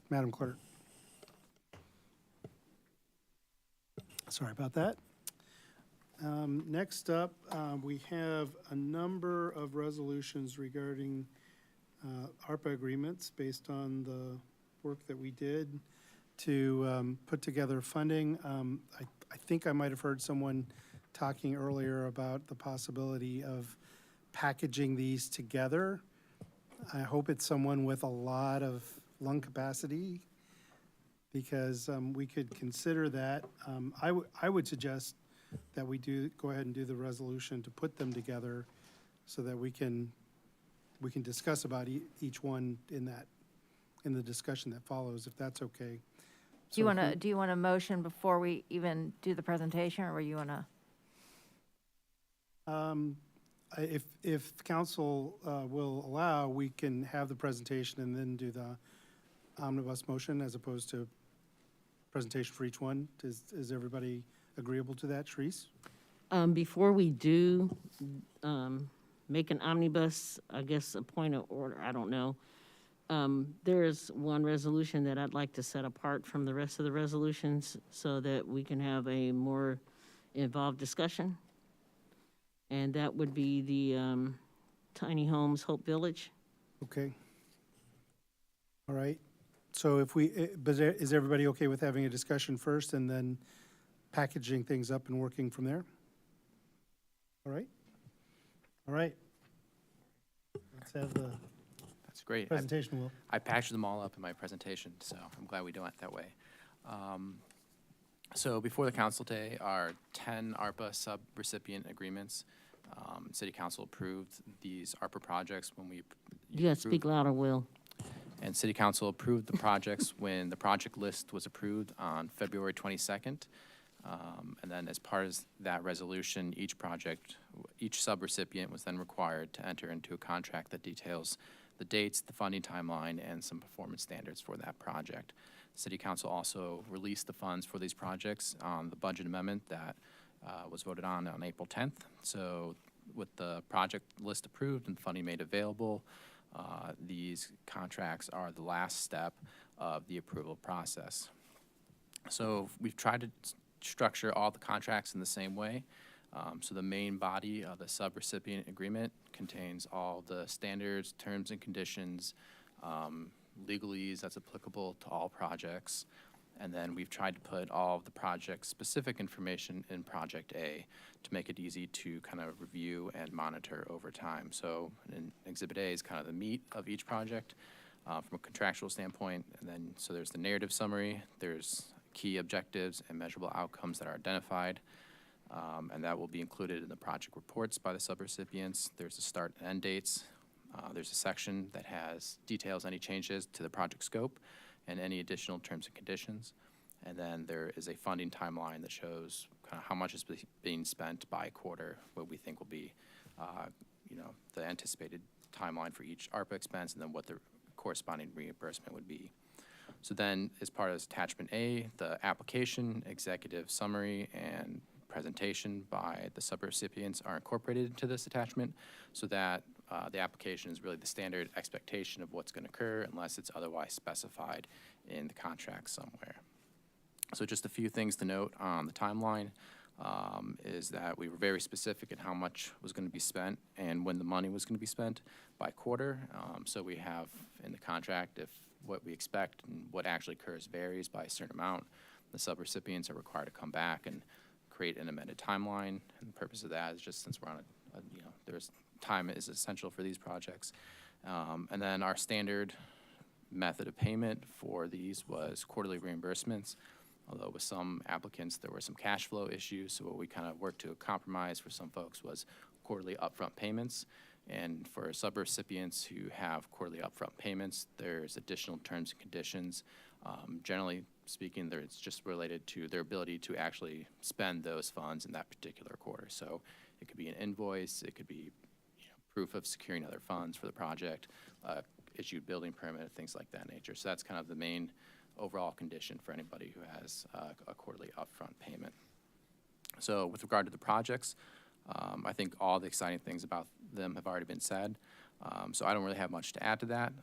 [SPEAKER 5] Madam Clerk. Sorry about that. Next up, we have a number of resolutions regarding ARPA agreements based on the work that we did to put together funding. I think I might have heard someone talking earlier about the possibility of packaging these together. I hope it's someone with a lot of lung capacity, because we could consider that. I would suggest that we go ahead and do the resolution to put them together so that we can discuss about each one in the discussion that follows, if that's okay.
[SPEAKER 9] Do you want a motion before we even do the presentation, or you want to?
[SPEAKER 5] If council will allow, we can have the presentation and then do the omnibus motion as opposed to presentation for each one. Is everybody agreeable to that, Sharice?
[SPEAKER 10] Before we do make an omnibus, I guess a point of order, I don't know. There's one resolution that I'd like to set apart from the rest of the resolutions so that we can have a more involved discussion. And that would be the Tiny Homes Hope Village.
[SPEAKER 5] Okay. All right. So is everybody okay with having a discussion first and then packaging things up and working from there? All right. All right. Let's have the
[SPEAKER 18] That's great.
[SPEAKER 5] presentation, Will.
[SPEAKER 18] I packaged them all up in my presentation, so I'm glad we do it that way. So before the council today are 10 ARPA sub-recipient agreements. City Council approved these ARPA projects when we
[SPEAKER 10] You gotta speak louder, Will.
[SPEAKER 18] And City Council approved the projects when the project list was approved on February 22nd. And then as part of that resolution, each sub-recipient was then required to enter into a contract that details the dates, the funding timeline, and some performance standards for that project. City Council also released the funds for these projects on the budget amendment that was voted on April 10th. So with the project list approved and funding made available, these contracts are the last step of the approval process. So we've tried to structure all the contracts in the same way. So the main body of the sub-recipient agreement contains all the standards, terms and conditions, legalese that's applicable to all projects. And then we've tried to put all of the project-specific information in Project A to make it easy to kind of review and monitor over time. So in Exhibit A is kind of the meat of each project from a contractual standpoint. And then so there's the narrative summary, there's key objectives and measurable outcomes that are identified. And that will be included in the project reports by the subrecipients. There's the start and end dates. There's a section that details any changes to the project scope and any additional terms and conditions. And then there is a funding timeline that shows kind of how much is being spent by quarter, what we think will be, the anticipated timeline for each ARPA expense, and then what the corresponding reimbursement would be. So then, as part of attachment A, the application, executive summary, and presentation by the subrecipients are incorporated into this attachment, so that the application is really the standard expectation of what's going to occur unless it's otherwise specified in the contract somewhere. So just a few things to note on the timeline is that we were very specific in how much was going to be spent and when the money was going to be spent by quarter. So we have in the contract, if what we expect and what actually occurs varies by a certain amount, the subrecipients are required to come back and create an amended timeline. And the purpose of that is just since we're on there's time is essential for these projects. And then our standard method of payment for these was quarterly reimbursements, although with some applicants there were some cash flow issues, so what we kind of worked to a compromise for some folks was quarterly upfront payments. And for subrecipients who have quarterly upfront payments, there's additional terms and conditions. Generally speaking, it's just related to their ability to actually spend those funds in that particular quarter. So it could be an invoice, it could be proof of securing other funds for the project, issued building permit, things like that nature. So that's kind of the main overall condition for anybody who has a quarterly upfront payment. So with regard to the projects, I think all the exciting things about them have already been said. So I don't really have much to add to that.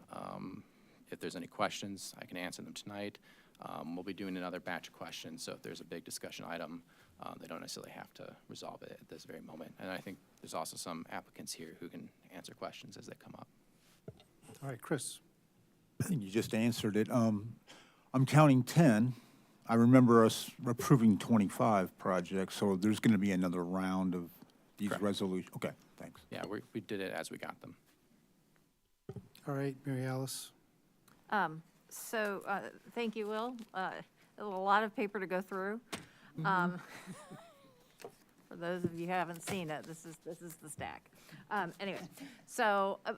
[SPEAKER 18] If there's any questions, I can answer them tonight. We'll be doing another batch of questions, so if there's a big discussion item, they don't necessarily have to resolve it at this very moment. And I think there's also some applicants here who can answer questions as they come up.
[SPEAKER 5] All right, Chris.
[SPEAKER 8] I think you just answered it. I'm counting 10. I remember us approving 25 projects, so there's going to be another round of these resolutions. Okay, thanks.
[SPEAKER 18] Yeah, we did it as we got them.
[SPEAKER 5] All right, Mary Alice.
[SPEAKER 9] Thank you, Will. A lot of paper to go through. For those of you who haven't seen it, this is the stack. Anyway,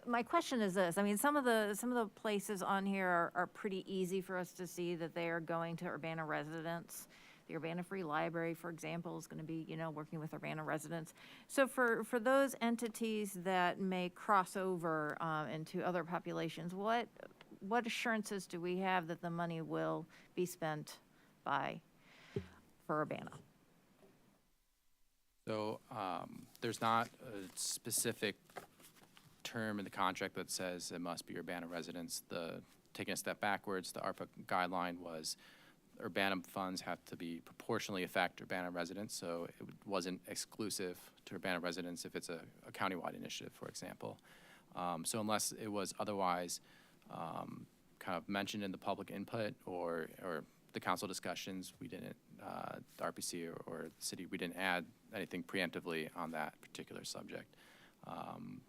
[SPEAKER 9] my question is this: I mean, some of the places on here are pretty easy for us to see that they are going to Urbana residents. The Urbana Free Library, for example, is going to be, working with Urbana residents. So for those entities that may cross over into other populations, what assurances do we have that the money will be spent for Urbana?
[SPEAKER 18] So there's not a specific term in the contract that says it must be Urbana residents. Taking a step backwards, the ARPA guideline was Urbana funds have to be proportionally affect Urbana residents, so it wasn't exclusive to Urbana residents if it's a countywide initiative, for example. So unless it was otherwise kind of mentioned in the public input or the council discussions, we didn't, the RPC or the city, we didn't add anything preemptively on that particular subject.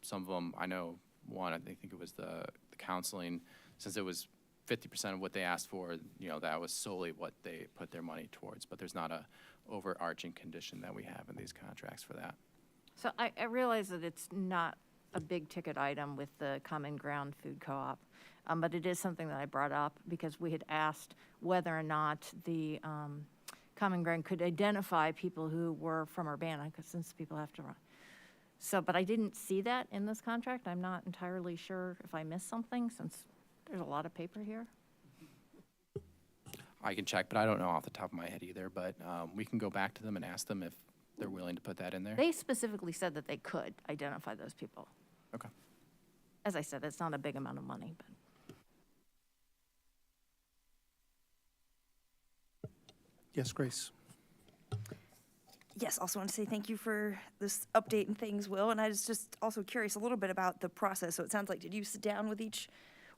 [SPEAKER 18] Some of them, I know one, I think it was the counseling, since it was 50% of what they asked for, that was solely what they put their money towards, but there's not a overarching condition that we have in these contracts for that.
[SPEAKER 9] So I realize that it's not a big ticket item with the Common Ground Food Co-op, but it is something that I brought up because we had asked whether or not the Common Ground could identify people who were from Urbana, because since people have to run. So, but I didn't see that in this contract. I'm not entirely sure if I missed something since there's a lot of paper here.
[SPEAKER 18] I can check, but I don't know off the top of my head either, but we can go back to them and ask them if they're willing to put that in there.
[SPEAKER 9] They specifically said that they could identify those people.
[SPEAKER 18] Okay.
[SPEAKER 9] As I said, it's not a big amount of money, but.
[SPEAKER 5] Yes, Grace.
[SPEAKER 1] Yes, also want to say thank you for this update and things, Will. And I was just also curious a little bit about the process. So it sounds like, did you sit down with each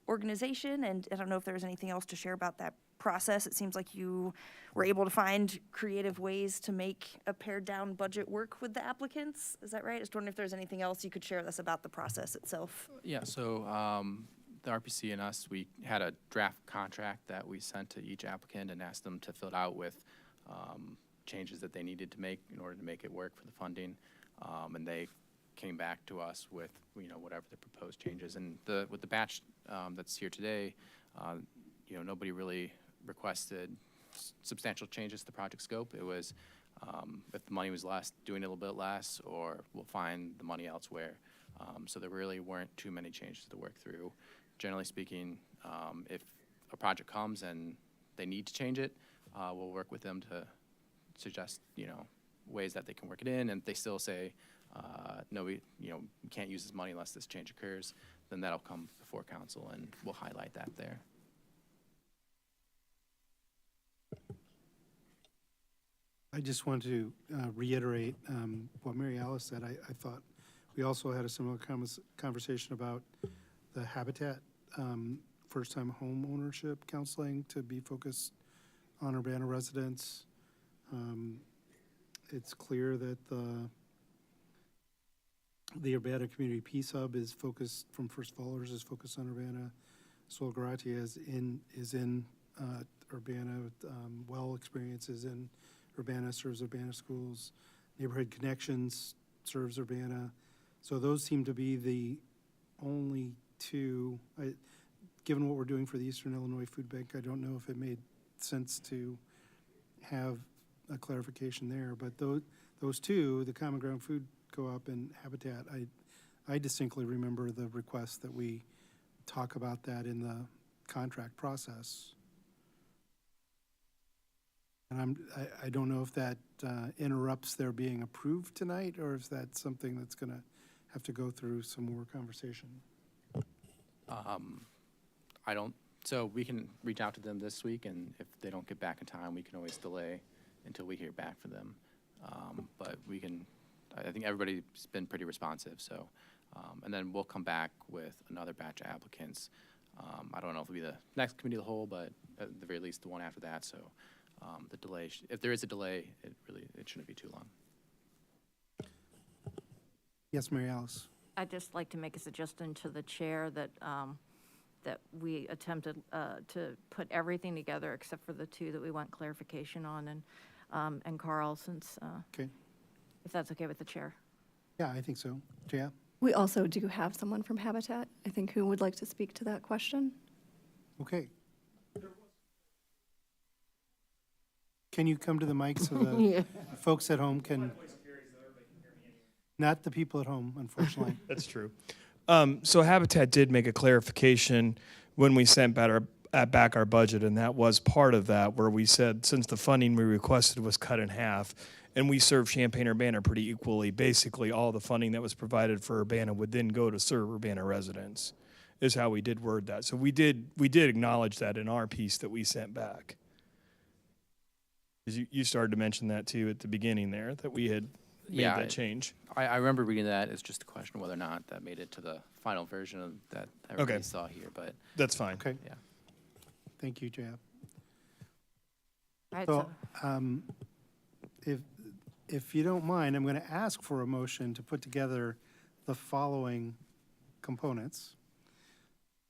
[SPEAKER 1] organization? And I don't know if there was anything else to share about that process. It seems like you were able to find creative ways to make a pared down budget work with the applicants. Is that right? I just wondering if there's anything else you could share with us about the process itself.
[SPEAKER 18] Yeah, so the RPC and us, we had a draft contract that we sent to each applicant and asked them to fill it out with changes that they needed to make in order to make it work for the funding. And they came back to us with, whatever the proposed changes. And with the batch that's here today, nobody really requested substantial changes to the project scope. It was, if the money was less, doing a little bit less, or we'll find the money elsewhere. So there really weren't too many changes to work through. Generally speaking, if a project comes and they need to change it, we'll work with them to suggest, ways that they can work it in. And if they still say, no, we can't use this money unless this change occurs, then that'll come before council and we'll highlight that there.
[SPEAKER 5] I just want to reiterate what Mary Alice said. I thought we also had a similar conversation about the Habitat first-time home ownership counseling to be focused on Urbana residents. It's clear that the Urbana Community Peace Hub is focused, from First Fallers, is focused on Urbana. Sol Gratia is in Urbana, with well experiences in Urbana, serves Urbana schools. Neighborhood Connections serves Urbana. So those seem to be the only two. Given what we're doing for the Eastern Illinois Food Bank, I don't know if it made sense to have a clarification there. But those two, the Common Ground Food Co-op and Habitat, I distinctly remember the request that we talk about that in the contract process. And I don't know if that interrupts their being approved tonight, or if that's something that's going to have to go through some more conversation.
[SPEAKER 18] So we can reach out to them this week, and if they don't get back in time, we can always delay until we hear back from them. But I think everybody's been pretty responsive, so, and then we'll come back with another batch of applicants I don't know if it'll be the next committee of the whole, but at the very least, the one after that. So the delay, if there is a delay, it shouldn't be too long.
[SPEAKER 5] Yes, Mary Alice.
[SPEAKER 9] I'd just like to make a suggestion to the chair that, that we attempted to put everything together except for the two that we want clarification on, and Carl, since,
[SPEAKER 5] Okay.
[SPEAKER 9] if that's okay with the chair.
[SPEAKER 5] Yeah, I think so. Jaya?
[SPEAKER 17] We also do have someone from Habitat, I think, who would like to speak to that question.
[SPEAKER 5] Okay. Can you come to the mic so the
[SPEAKER 10] Yeah.
[SPEAKER 5] folks at home can? Not the people at home, unfortunately.
[SPEAKER 19] That's true. So Habitat did make a clarification when we sent back our budget, and that was part of that, where we said since the funding we requested was cut in half, and we serve Champaign-Urbana pretty equally, basically all the funding that was provided for Urbana would then go to serve Urbana residents, is how we did word that. So we did acknowledge that in our piece that we sent back. 'Cause you started to mention that too at the beginning there, that we had made that change.
[SPEAKER 18] I remember reading that. It's just a question of whether or not that made it to the final version of that everybody saw here. But
[SPEAKER 19] that's fine.
[SPEAKER 5] Okay.
[SPEAKER 18] Yeah.
[SPEAKER 5] Thank you, Jaya.
[SPEAKER 9] All right,
[SPEAKER 5] So, if you don't mind, I'm going to ask for a motion to put together the following components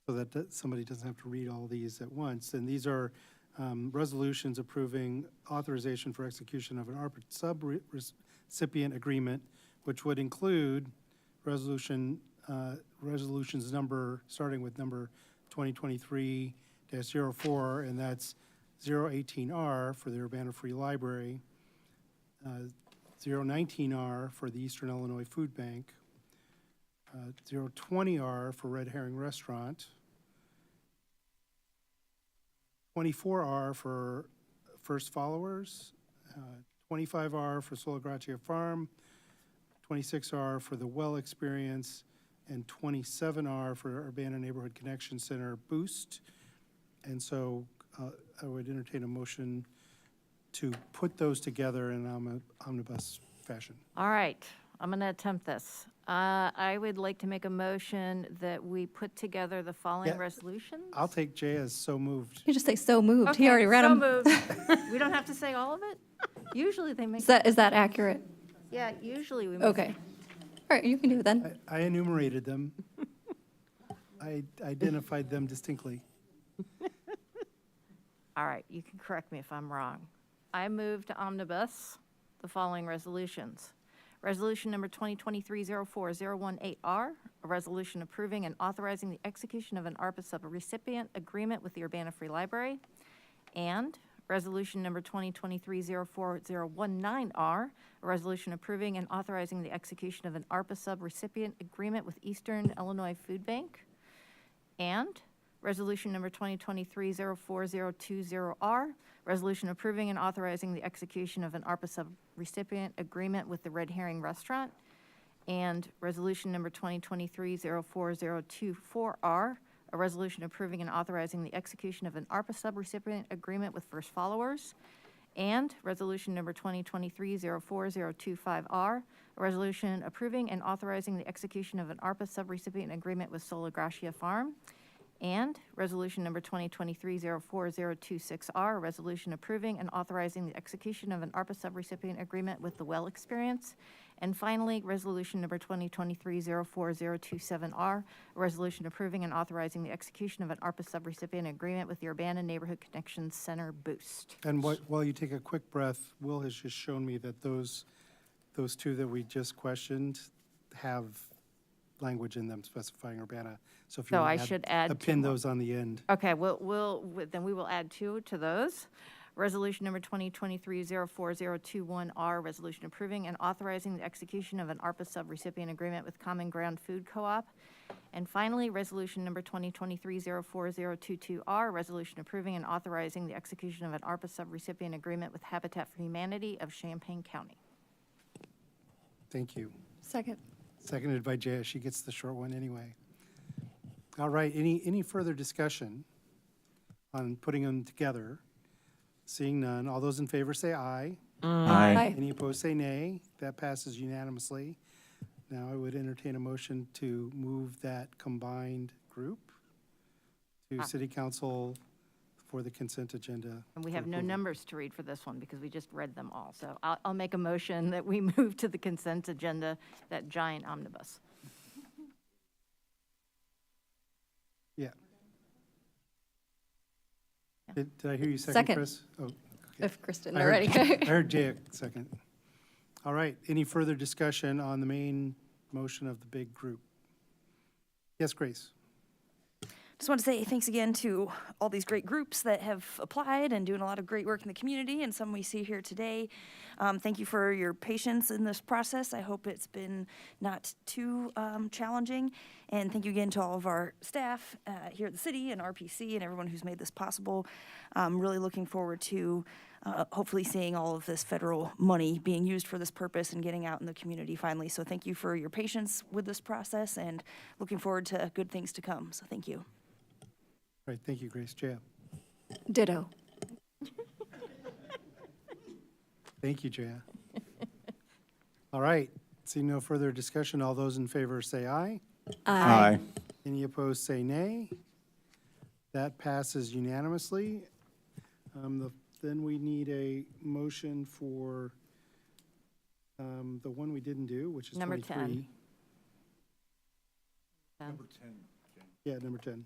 [SPEAKER 5] so that somebody doesn't have to read all these at once. And these are resolutions approving authorization for execution of an ARPA sub-recipient agreement, which would include resolutions starting with number 2023-04, and that's 018R for the Urbana Free Library, 019R for the Eastern Illinois Food Bank, 020R for Red Herring Restaurant, 24R for First Followers, 25R for Sola Gracia Farm, 26R for the Well Experience, and 27R for Urbana Neighborhood Connection Center Boost. And so I would entertain a motion to put those together in an omnibus fashion.
[SPEAKER 9] All right, I'm going to attempt this. I would like to make a motion that we put together the following
[SPEAKER 5] Yeah.
[SPEAKER 9] resolutions.
[SPEAKER 5] I'll take Jay as so moved.
[SPEAKER 17] You just say so moved.
[SPEAKER 9] Okay,
[SPEAKER 17] He already read
[SPEAKER 9] so
[SPEAKER 17] them.
[SPEAKER 9] moved. We don't have to say all of it? Usually they make.
[SPEAKER 17] Is that accurate?
[SPEAKER 9] Yeah, usually we.
[SPEAKER 17] Okay. All right, you can do it then.
[SPEAKER 5] I enumerated them. I identified them distinctly.
[SPEAKER 9] All right, you can correct me if I'm wrong. I move to omnibus the following resolutions. Resolution number 2023-04018R, a resolution approving and authorizing the execution of an ARPA sub-recipient agreement with the Urbana Free Library. And resolution number 2023-04019R, a resolution approving and authorizing the execution of an ARPA sub-recipient agreement with Eastern Illinois Food Bank. And resolution number 2023-04020R, resolution approving and authorizing the execution of an ARPA sub-recipient agreement with the Red Herring Restaurant. And resolution number 2023-04024R, a resolution approving and authorizing the execution of an ARPA sub-recipient agreement with First Followers. And resolution number 2023-04025R, a resolution approving and authorizing the execution of an ARPA sub-recipient agreement with Sola Gracia Farm. And resolution number 2023-04026R, a resolution approving and authorizing the execution of an ARPA sub-recipient agreement with the Well Experience. And finally, resolution number 2023-04027R, a resolution approving and authorizing the execution of an ARPA sub-recipient agreement with the Urbana Neighborhood Connection Center Boost.
[SPEAKER 5] And while you take a quick breath, Will has just shown me that those two that we just questioned have language in them specifying Urbana. So if you
[SPEAKER 9] So
[SPEAKER 5] want
[SPEAKER 9] I
[SPEAKER 5] to
[SPEAKER 9] should add
[SPEAKER 5] pin
[SPEAKER 9] two more.
[SPEAKER 5] those on the end.
[SPEAKER 9] Okay, then we will add two to those. Resolution number 2023-04021R, resolution approving and authorizing the execution of an ARPA sub-recipient agreement with Common Ground Food Co-op. And finally, resolution number 2023-04022R, resolution approving and authorizing the execution of an ARPA sub-recipient agreement with Habitat for Humanity of Champaign County.
[SPEAKER 5] Thank you.
[SPEAKER 17] Second.
[SPEAKER 5] Seconded by Jaya. She gets the short one anyway. All right, any further discussion on putting them together? Seeing none, all those in favor say aye.
[SPEAKER 17] Aye.
[SPEAKER 5] Any opposed say nay. That passes unanimously. Now I would entertain a motion to move that combined group to City Council for the consent agenda.
[SPEAKER 9] And we
[SPEAKER 5] for
[SPEAKER 9] have no
[SPEAKER 5] approval.
[SPEAKER 9] numbers to read for this one because we just read them all. So I'll make a motion that we move to the consent agenda, that giant omnibus.
[SPEAKER 5] Yeah. Did I hear you second,
[SPEAKER 17] Second.
[SPEAKER 5] Chris? Oh, okay.
[SPEAKER 17] If Chris didn't
[SPEAKER 5] I heard-
[SPEAKER 17] already.
[SPEAKER 5] I heard Jay second. All right, any further discussion on the main motion of the big group? Yes, Grace?
[SPEAKER 1] Just want to say thanks again to all these great groups that have applied and doing a lot of great work in the community, and some we see here today. Thank you for your patience in this process. I hope it's been not too challenging. And thank you again to all of our staff here at the city and RPC and everyone who's made this possible. I'm really looking forward to hopefully seeing all of this federal money being used for this purpose and getting out in the community finally. So thank you for your patience with this process and looking forward to good things to come. So thank you.
[SPEAKER 5] All right, thank you, Grace. Jaya?
[SPEAKER 17] Ditto.
[SPEAKER 5] Thank you, Jaya. All right, seeing no further discussion, all those in favor say aye.
[SPEAKER 8] Aye.
[SPEAKER 5] Any opposed say nay. That passes unanimously. Then we need a motion for the one we didn't do, which is
[SPEAKER 9] Number
[SPEAKER 5] 23.
[SPEAKER 9] 10.
[SPEAKER 8] Number 10.
[SPEAKER 5] Yeah, number 10.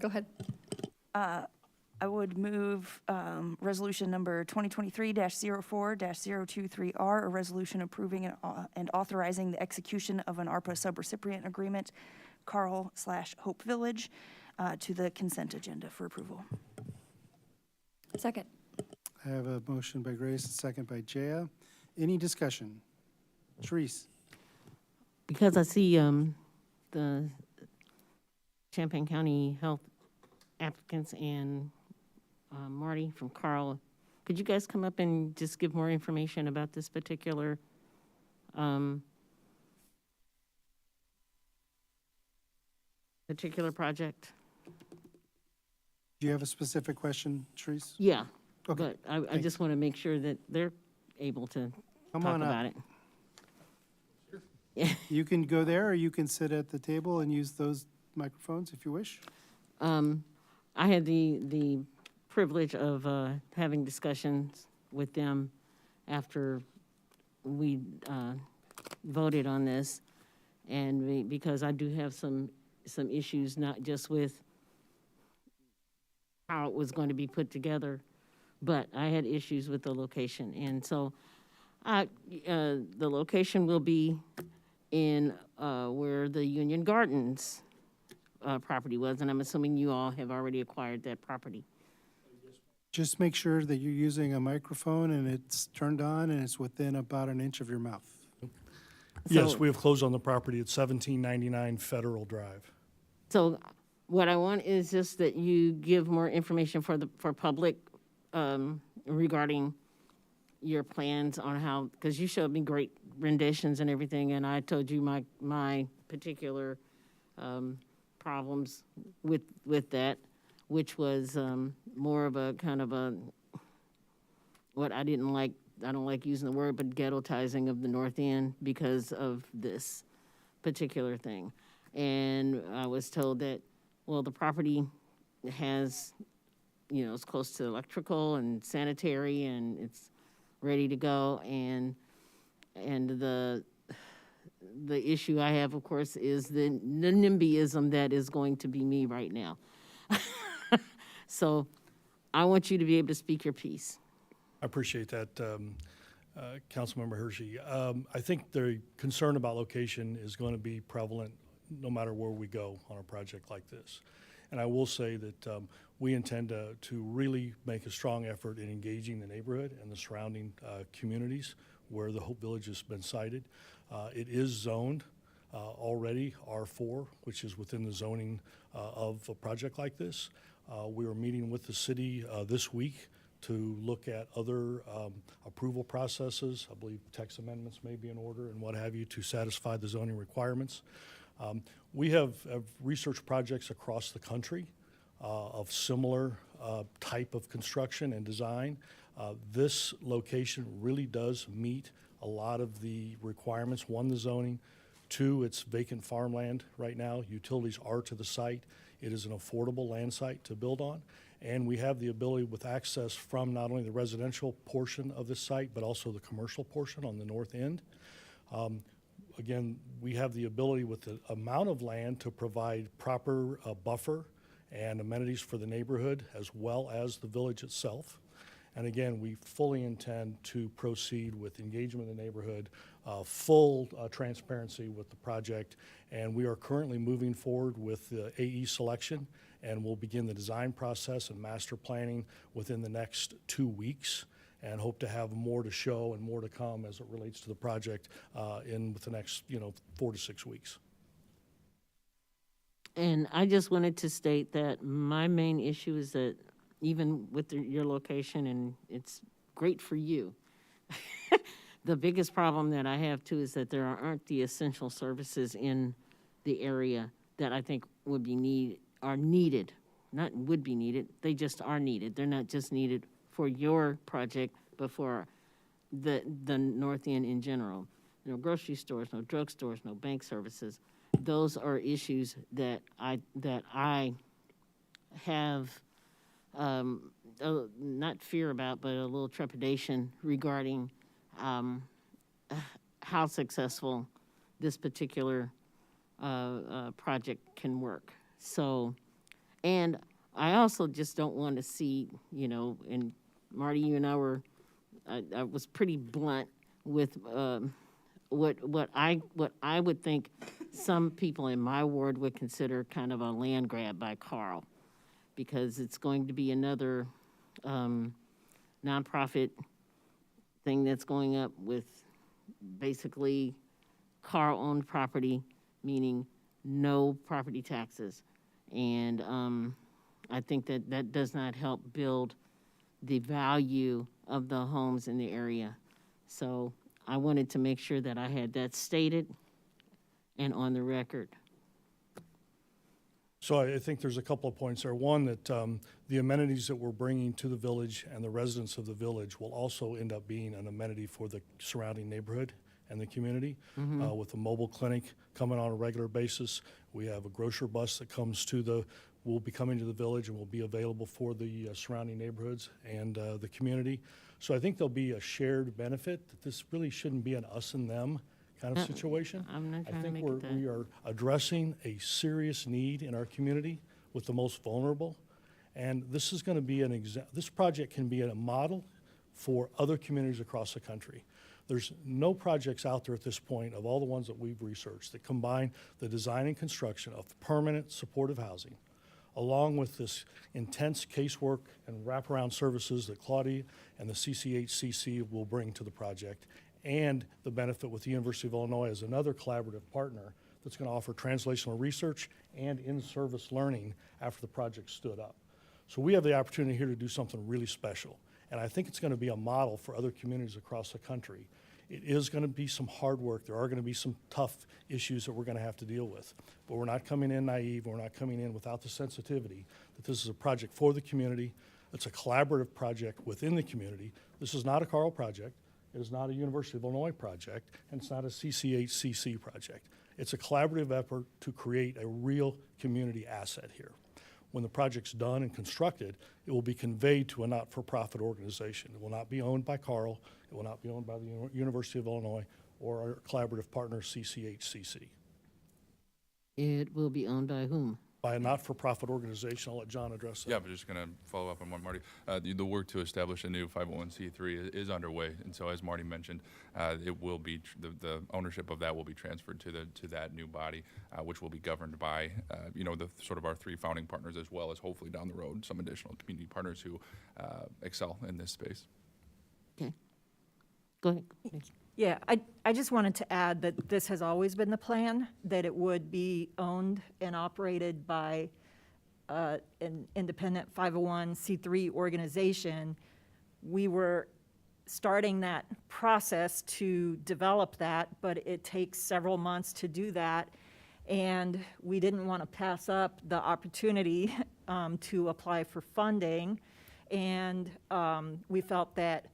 [SPEAKER 17] Go ahead.
[SPEAKER 1] I would move resolution number 2023-04-023R, a resolution approving and authorizing the execution of an ARPA subrecipient agreement, Carl/Hope Village, to the consent agenda for approval.
[SPEAKER 17] Second.
[SPEAKER 5] I have a motion by Grace, a second by Jaya. Any discussion? Sharice?
[SPEAKER 10] Because I see the Champaign County Health applicants and Marty from Carl, could you guys come up and just give more information about this particular project?
[SPEAKER 5] Do you have a specific question, Sharice?
[SPEAKER 10] Yeah,
[SPEAKER 5] Okay,
[SPEAKER 10] but I just want to make sure that they're able to
[SPEAKER 5] Come
[SPEAKER 10] talk
[SPEAKER 5] on up.
[SPEAKER 10] about it.
[SPEAKER 5] You can go there, or you can sit at the table and use those microphones if you wish.
[SPEAKER 10] I had the privilege of having discussions with them after we voted on this, and because I do have some issues, not just with how it was going to be put together, but I had issues with the location. And so the location will be in where the Union Gardens property was, and I'm assuming you all have already acquired that property.
[SPEAKER 5] Just make sure that you're using a microphone and it's turned on and it's within about an inch of your mouth.
[SPEAKER 19] Yes,
[SPEAKER 10] So-
[SPEAKER 19] we have closed on the property at 1799 Federal Drive.
[SPEAKER 10] So what I want is just that you give more information for public regarding your plans on how, because you showed me great renditions and everything, and I told you my particular problems with that, which was more of a kind of a, what I didn't like, I don't like using the word, but ghettotizing of the North End because of this particular thing. And I was told that, well, the property has, it's close to electrical and sanitary, and it's ready to go. And the issue I have, of course, is the NIMBYism that is going to be me right now. So I want you to be able to speak your piece.
[SPEAKER 19] I appreciate that, Councilmember Hershey. I think the concern about location is going to be prevalent no matter where we go on a project like this. And I will say that we intend to really make a strong effort in engaging the neighborhood and the surrounding communities where the Hope Village has been sited. It is zoned already R4, which is within the zoning of a project like this. We are meeting with the city this week to look at other approval processes. I believe text amendments may be in order and what have you to satisfy the zoning requirements. We have research projects across the country of similar type of construction and design. This location really does meet a lot of the requirements. One, the zoning.
[SPEAKER 20] Two, it's vacant farmland right now. Utilities are to the site. It is an affordable land site to build on. And we have the ability with access from not only the residential portion of this site, but also the commercial portion on the north end. Again, we have the ability with the amount of land to provide proper buffer and amenities for the neighborhood as well as the village itself. And again, we fully intend to proceed with engagement in the neighborhood, full transparency with the project, and we are currently moving forward with the AE selection, and we'll begin the design process and master planning within the next 2 weeks, and hope to have more to show and more to come as it relates to the project with the next 4 to 6 weeks.
[SPEAKER 10] And I just wanted to state that my main issue is that even with your location, and it's great for you, the biggest problem that I have too is that there aren't the essential services in the area that I think are needed. Not would be needed, they just are needed. They're not just needed for your project, but for the North End in general. No grocery stores, no drugstores, no bank services. Those are issues that I have not fear about, but a little trepidation regarding how successful this particular project can work. So, and I also just don't want to see, and Marty, you and I was pretty blunt with what I would think some people in my ward would consider kind of a land grab by Carl, because it's going to be another nonprofit thing that's going up with basically Carl-owned property, meaning no property taxes. And I think that does not help build the value of the homes in the area. So I wanted to make sure that I had that stated and on the record.
[SPEAKER 20] So I think there's a couple of points there. One, that the amenities that we're bringing to the village and the residents of the village will also end up being an amenity for the surrounding neighborhood and the community. With a mobile clinic coming on a regular basis, we have a grocery bus that will be coming to the village and will be available for the surrounding neighborhoods and the community. So I think there'll be a shared benefit, that this really shouldn't be an us and them kind of situation.
[SPEAKER 10] I'm not trying to make
[SPEAKER 20] I
[SPEAKER 10] it
[SPEAKER 20] think we are addressing a serious need in our community with the most vulnerable. And this is going to be this project can be a model for other communities across the country. There's no projects out there at this point, of all the ones that we've researched, that combine the design and construction of permanent supportive housing, along with this intense casework and wraparound services that Claudia and the CCHCC will bring to the project, and the benefit with the University of Illinois as another collaborative partner that's going to offer translational research and in-service learning after the project stood up. So we have the opportunity here to do something really special, and I think it's going to be a model for other communities across the country. It is going to be some hard work. There are going to be some tough issues that we're going to have to deal with, but we're not coming in naive. We're not coming in without the sensitivity that this is a project for the community. It's a collaborative project within the community. This is not a Carl project. It is not a University of Illinois project, and it's not a CCHCC project. It's a collaborative effort to create a real community asset here. When the project's done and constructed, it will be conveyed to a not-for-profit organization. It will not be owned by Carl. It will not be owned by the University of Illinois or our collaborative partner, CCHCC.
[SPEAKER 10] It will be owned by whom?
[SPEAKER 20] By a not-for-profit organization. I'll let John address that.
[SPEAKER 21] Yeah, I'm just going to follow up on what Marty, the work to establish a new 501c3 is underway, and so as Marty mentioned, it will be the ownership of that will be transferred to that new body, which will be governed by the sort of our three founding partners, as well as hopefully down the road some additional community partners who excel in this space.
[SPEAKER 10] Okay. Go ahead. Please.
[SPEAKER 22] Yeah, I just wanted to add that this has always been the plan, that it would be owned and operated by an independent 501c3 organization. We were starting that process to develop that, but it takes several months to do that. And we didn't want to pass up the opportunity to apply for funding. And we felt that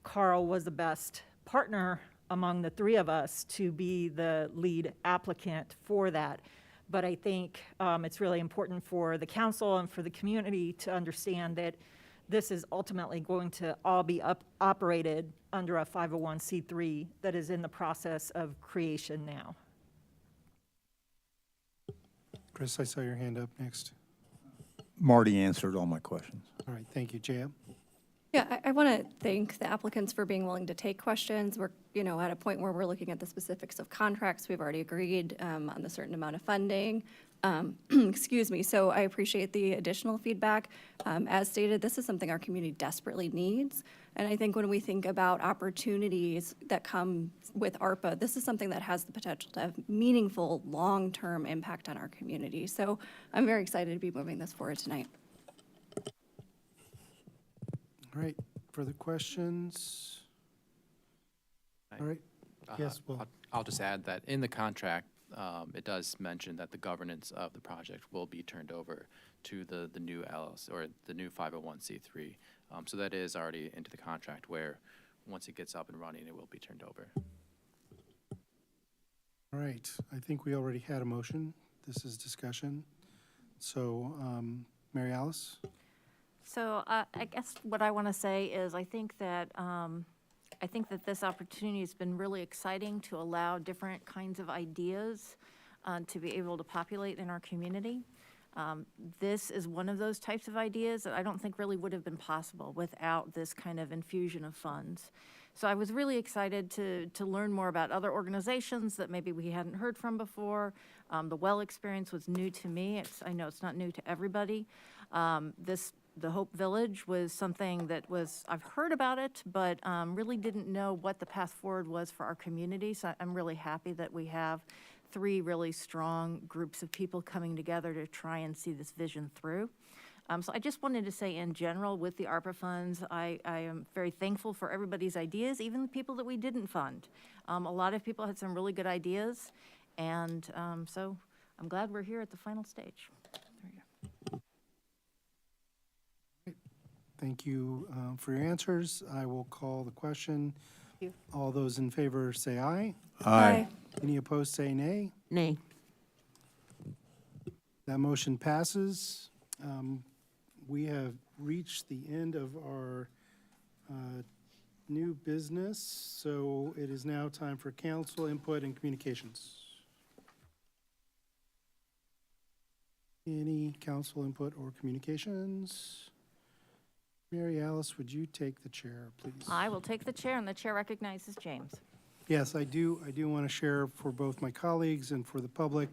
[SPEAKER 22] Carl was the best partner among the three of us to be the lead applicant for that. But I think it's really important for the council and for the community to understand that this is ultimately going to all be operated under a 501c3 that is in the process of creation now.
[SPEAKER 5] Chris, I saw your hand up next.
[SPEAKER 8] Marty answered all my questions.
[SPEAKER 5] All right, thank you. Jaya?
[SPEAKER 17] Yeah, I want to thank the applicants for being willing to take questions. We're, at a point where we're looking at the specifics of contracts. We've already agreed on the certain amount of funding. Excuse me. So I appreciate the additional feedback. As stated, this is something our community desperately needs. And I think when we think about opportunities that come with ARPA, this is something that has the potential to have meaningful, long-term impact on our community. So I'm very excited to be moving this forward tonight.
[SPEAKER 5] All right, further questions? All right, yes, well,
[SPEAKER 18] I'll just add that in the contract, it does mention that the governance of the project will be turned over to the new LLC or the new 501c3. So that is already into the contract where once it gets up and running, it will be turned over.
[SPEAKER 5] all right, I think we already had a motion. This is discussion. So, Mary Alice?
[SPEAKER 9] So I guess what I want to say is I think that this opportunity has been really exciting to allow different kinds of ideas to be able to populate in our community. This is one of those types of ideas that I don't think really would have been possible without this kind of infusion of funds. So I was really excited to learn more about other organizations that maybe we hadn't heard from before. The WELL experience was new to me. I know it's not new to everybody. The Hope Village was something that I've heard about it, but really didn't know what the path forward was for our community. So I'm really happy that we have 3 really strong groups of people coming together to try and see this vision through. So I just wanted to say in general with the ARPA funds, I am very thankful for everybody's ideas, even the people that we didn't fund. A lot of people had some really good ideas, and so I'm glad we're here at the final stage.
[SPEAKER 5] Thank you for your answers. I will call the question.
[SPEAKER 22] Thank you.
[SPEAKER 5] All those in favor say aye.
[SPEAKER 8] Aye.
[SPEAKER 5] Any opposed say nay.
[SPEAKER 10] Nay.
[SPEAKER 5] That motion passes. We have reached the end of our new business, so it is now time for council input and communications. Any council input or communications? Mary Alice, would you take the chair, please?
[SPEAKER 9] I will take the chair, and the chair recognizes James.
[SPEAKER 5] Yes, I do want to share for both my colleagues and for the public.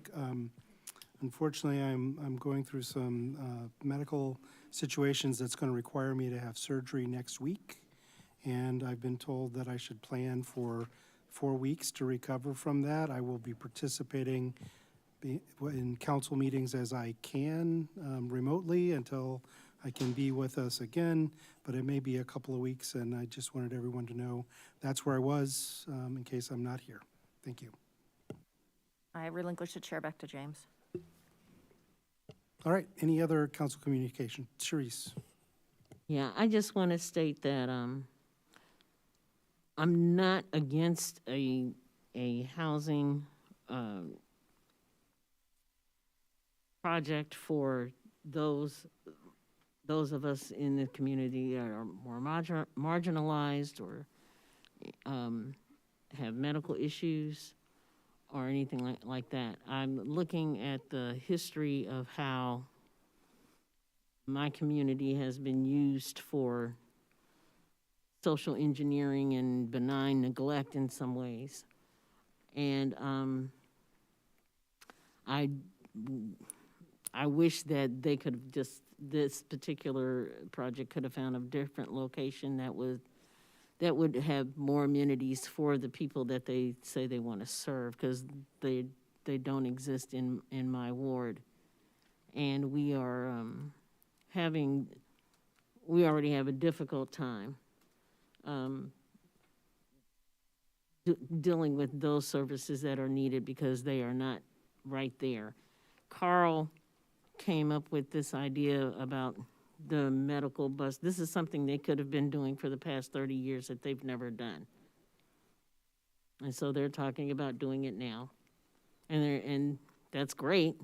[SPEAKER 5] Unfortunately, I'm going through some medical situations that's going to require me to have surgery next week. And I've been told that I should plan for 4 weeks to recover from that. I will be participating in council meetings as I can remotely until I can be with us again, but it may be a couple of weeks, and I just wanted everyone to know that's where I was in case I'm not here. Thank you.
[SPEAKER 9] I relinquish the chair back to James.
[SPEAKER 5] All right, any other council communication? Sharice?
[SPEAKER 10] Yeah, I just want to state that I'm not against a housing project for those of us in the community that are more marginalized or have medical issues or anything like that. I'm looking at the history of how my community has been used for social engineering and benign neglect in some ways. And I wish that they could have this particular project could have found a different location that would have more amenities for the people that they say they want to serve, because they don't exist in my ward. And we are we already have a difficult time dealing with those services that are needed because they are not right there. Carl came up with this idea about the medical bus. This is something they could have been doing for the past 30 years that they've never done. And so they're talking about doing it now. And that's great.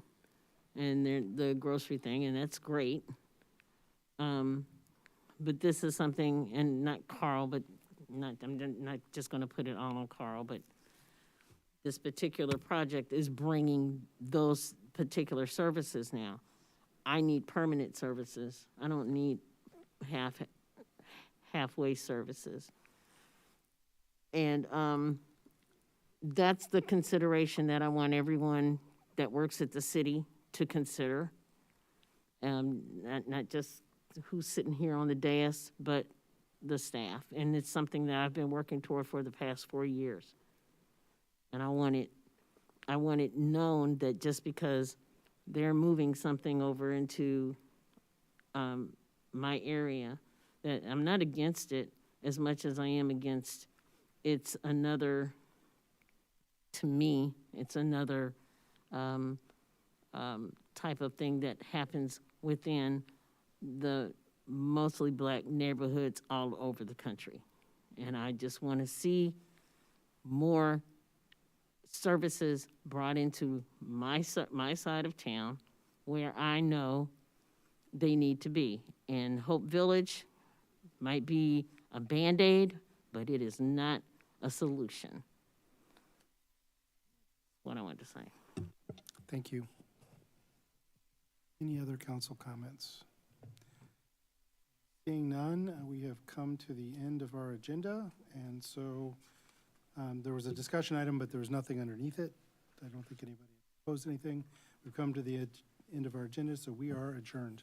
[SPEAKER 10] And they're the grocery thing, and that's great. But this is something, and not Carl, but I'm not just gonna put it all on Carl, but this particular project is bringing those particular services now. I need permanent services. I don't need halfway services. And that's the consideration that I want everyone that works at the city to consider. Not just who's sitting here on the dais, but the staff. And it's something that I've been working toward for the past 4 years. And I want it known that just because they're moving something over into my area, that I'm not against it as much as I am against it's another, to me, it's another type of thing that happens within the mostly black neighborhoods all over the country. And I just want to see more services brought into my side of town where I know they need to be. And Hope Village might be a Band-Aid, but it is not a solution. What I want to say.
[SPEAKER 5] Thank you. Any other council comments? Seeing none, we have come to the end of our agenda, and so there was a discussion item, but there was nothing underneath it. I don't think anybody posed anything. We've come to the end of our agenda, so we are adjourned.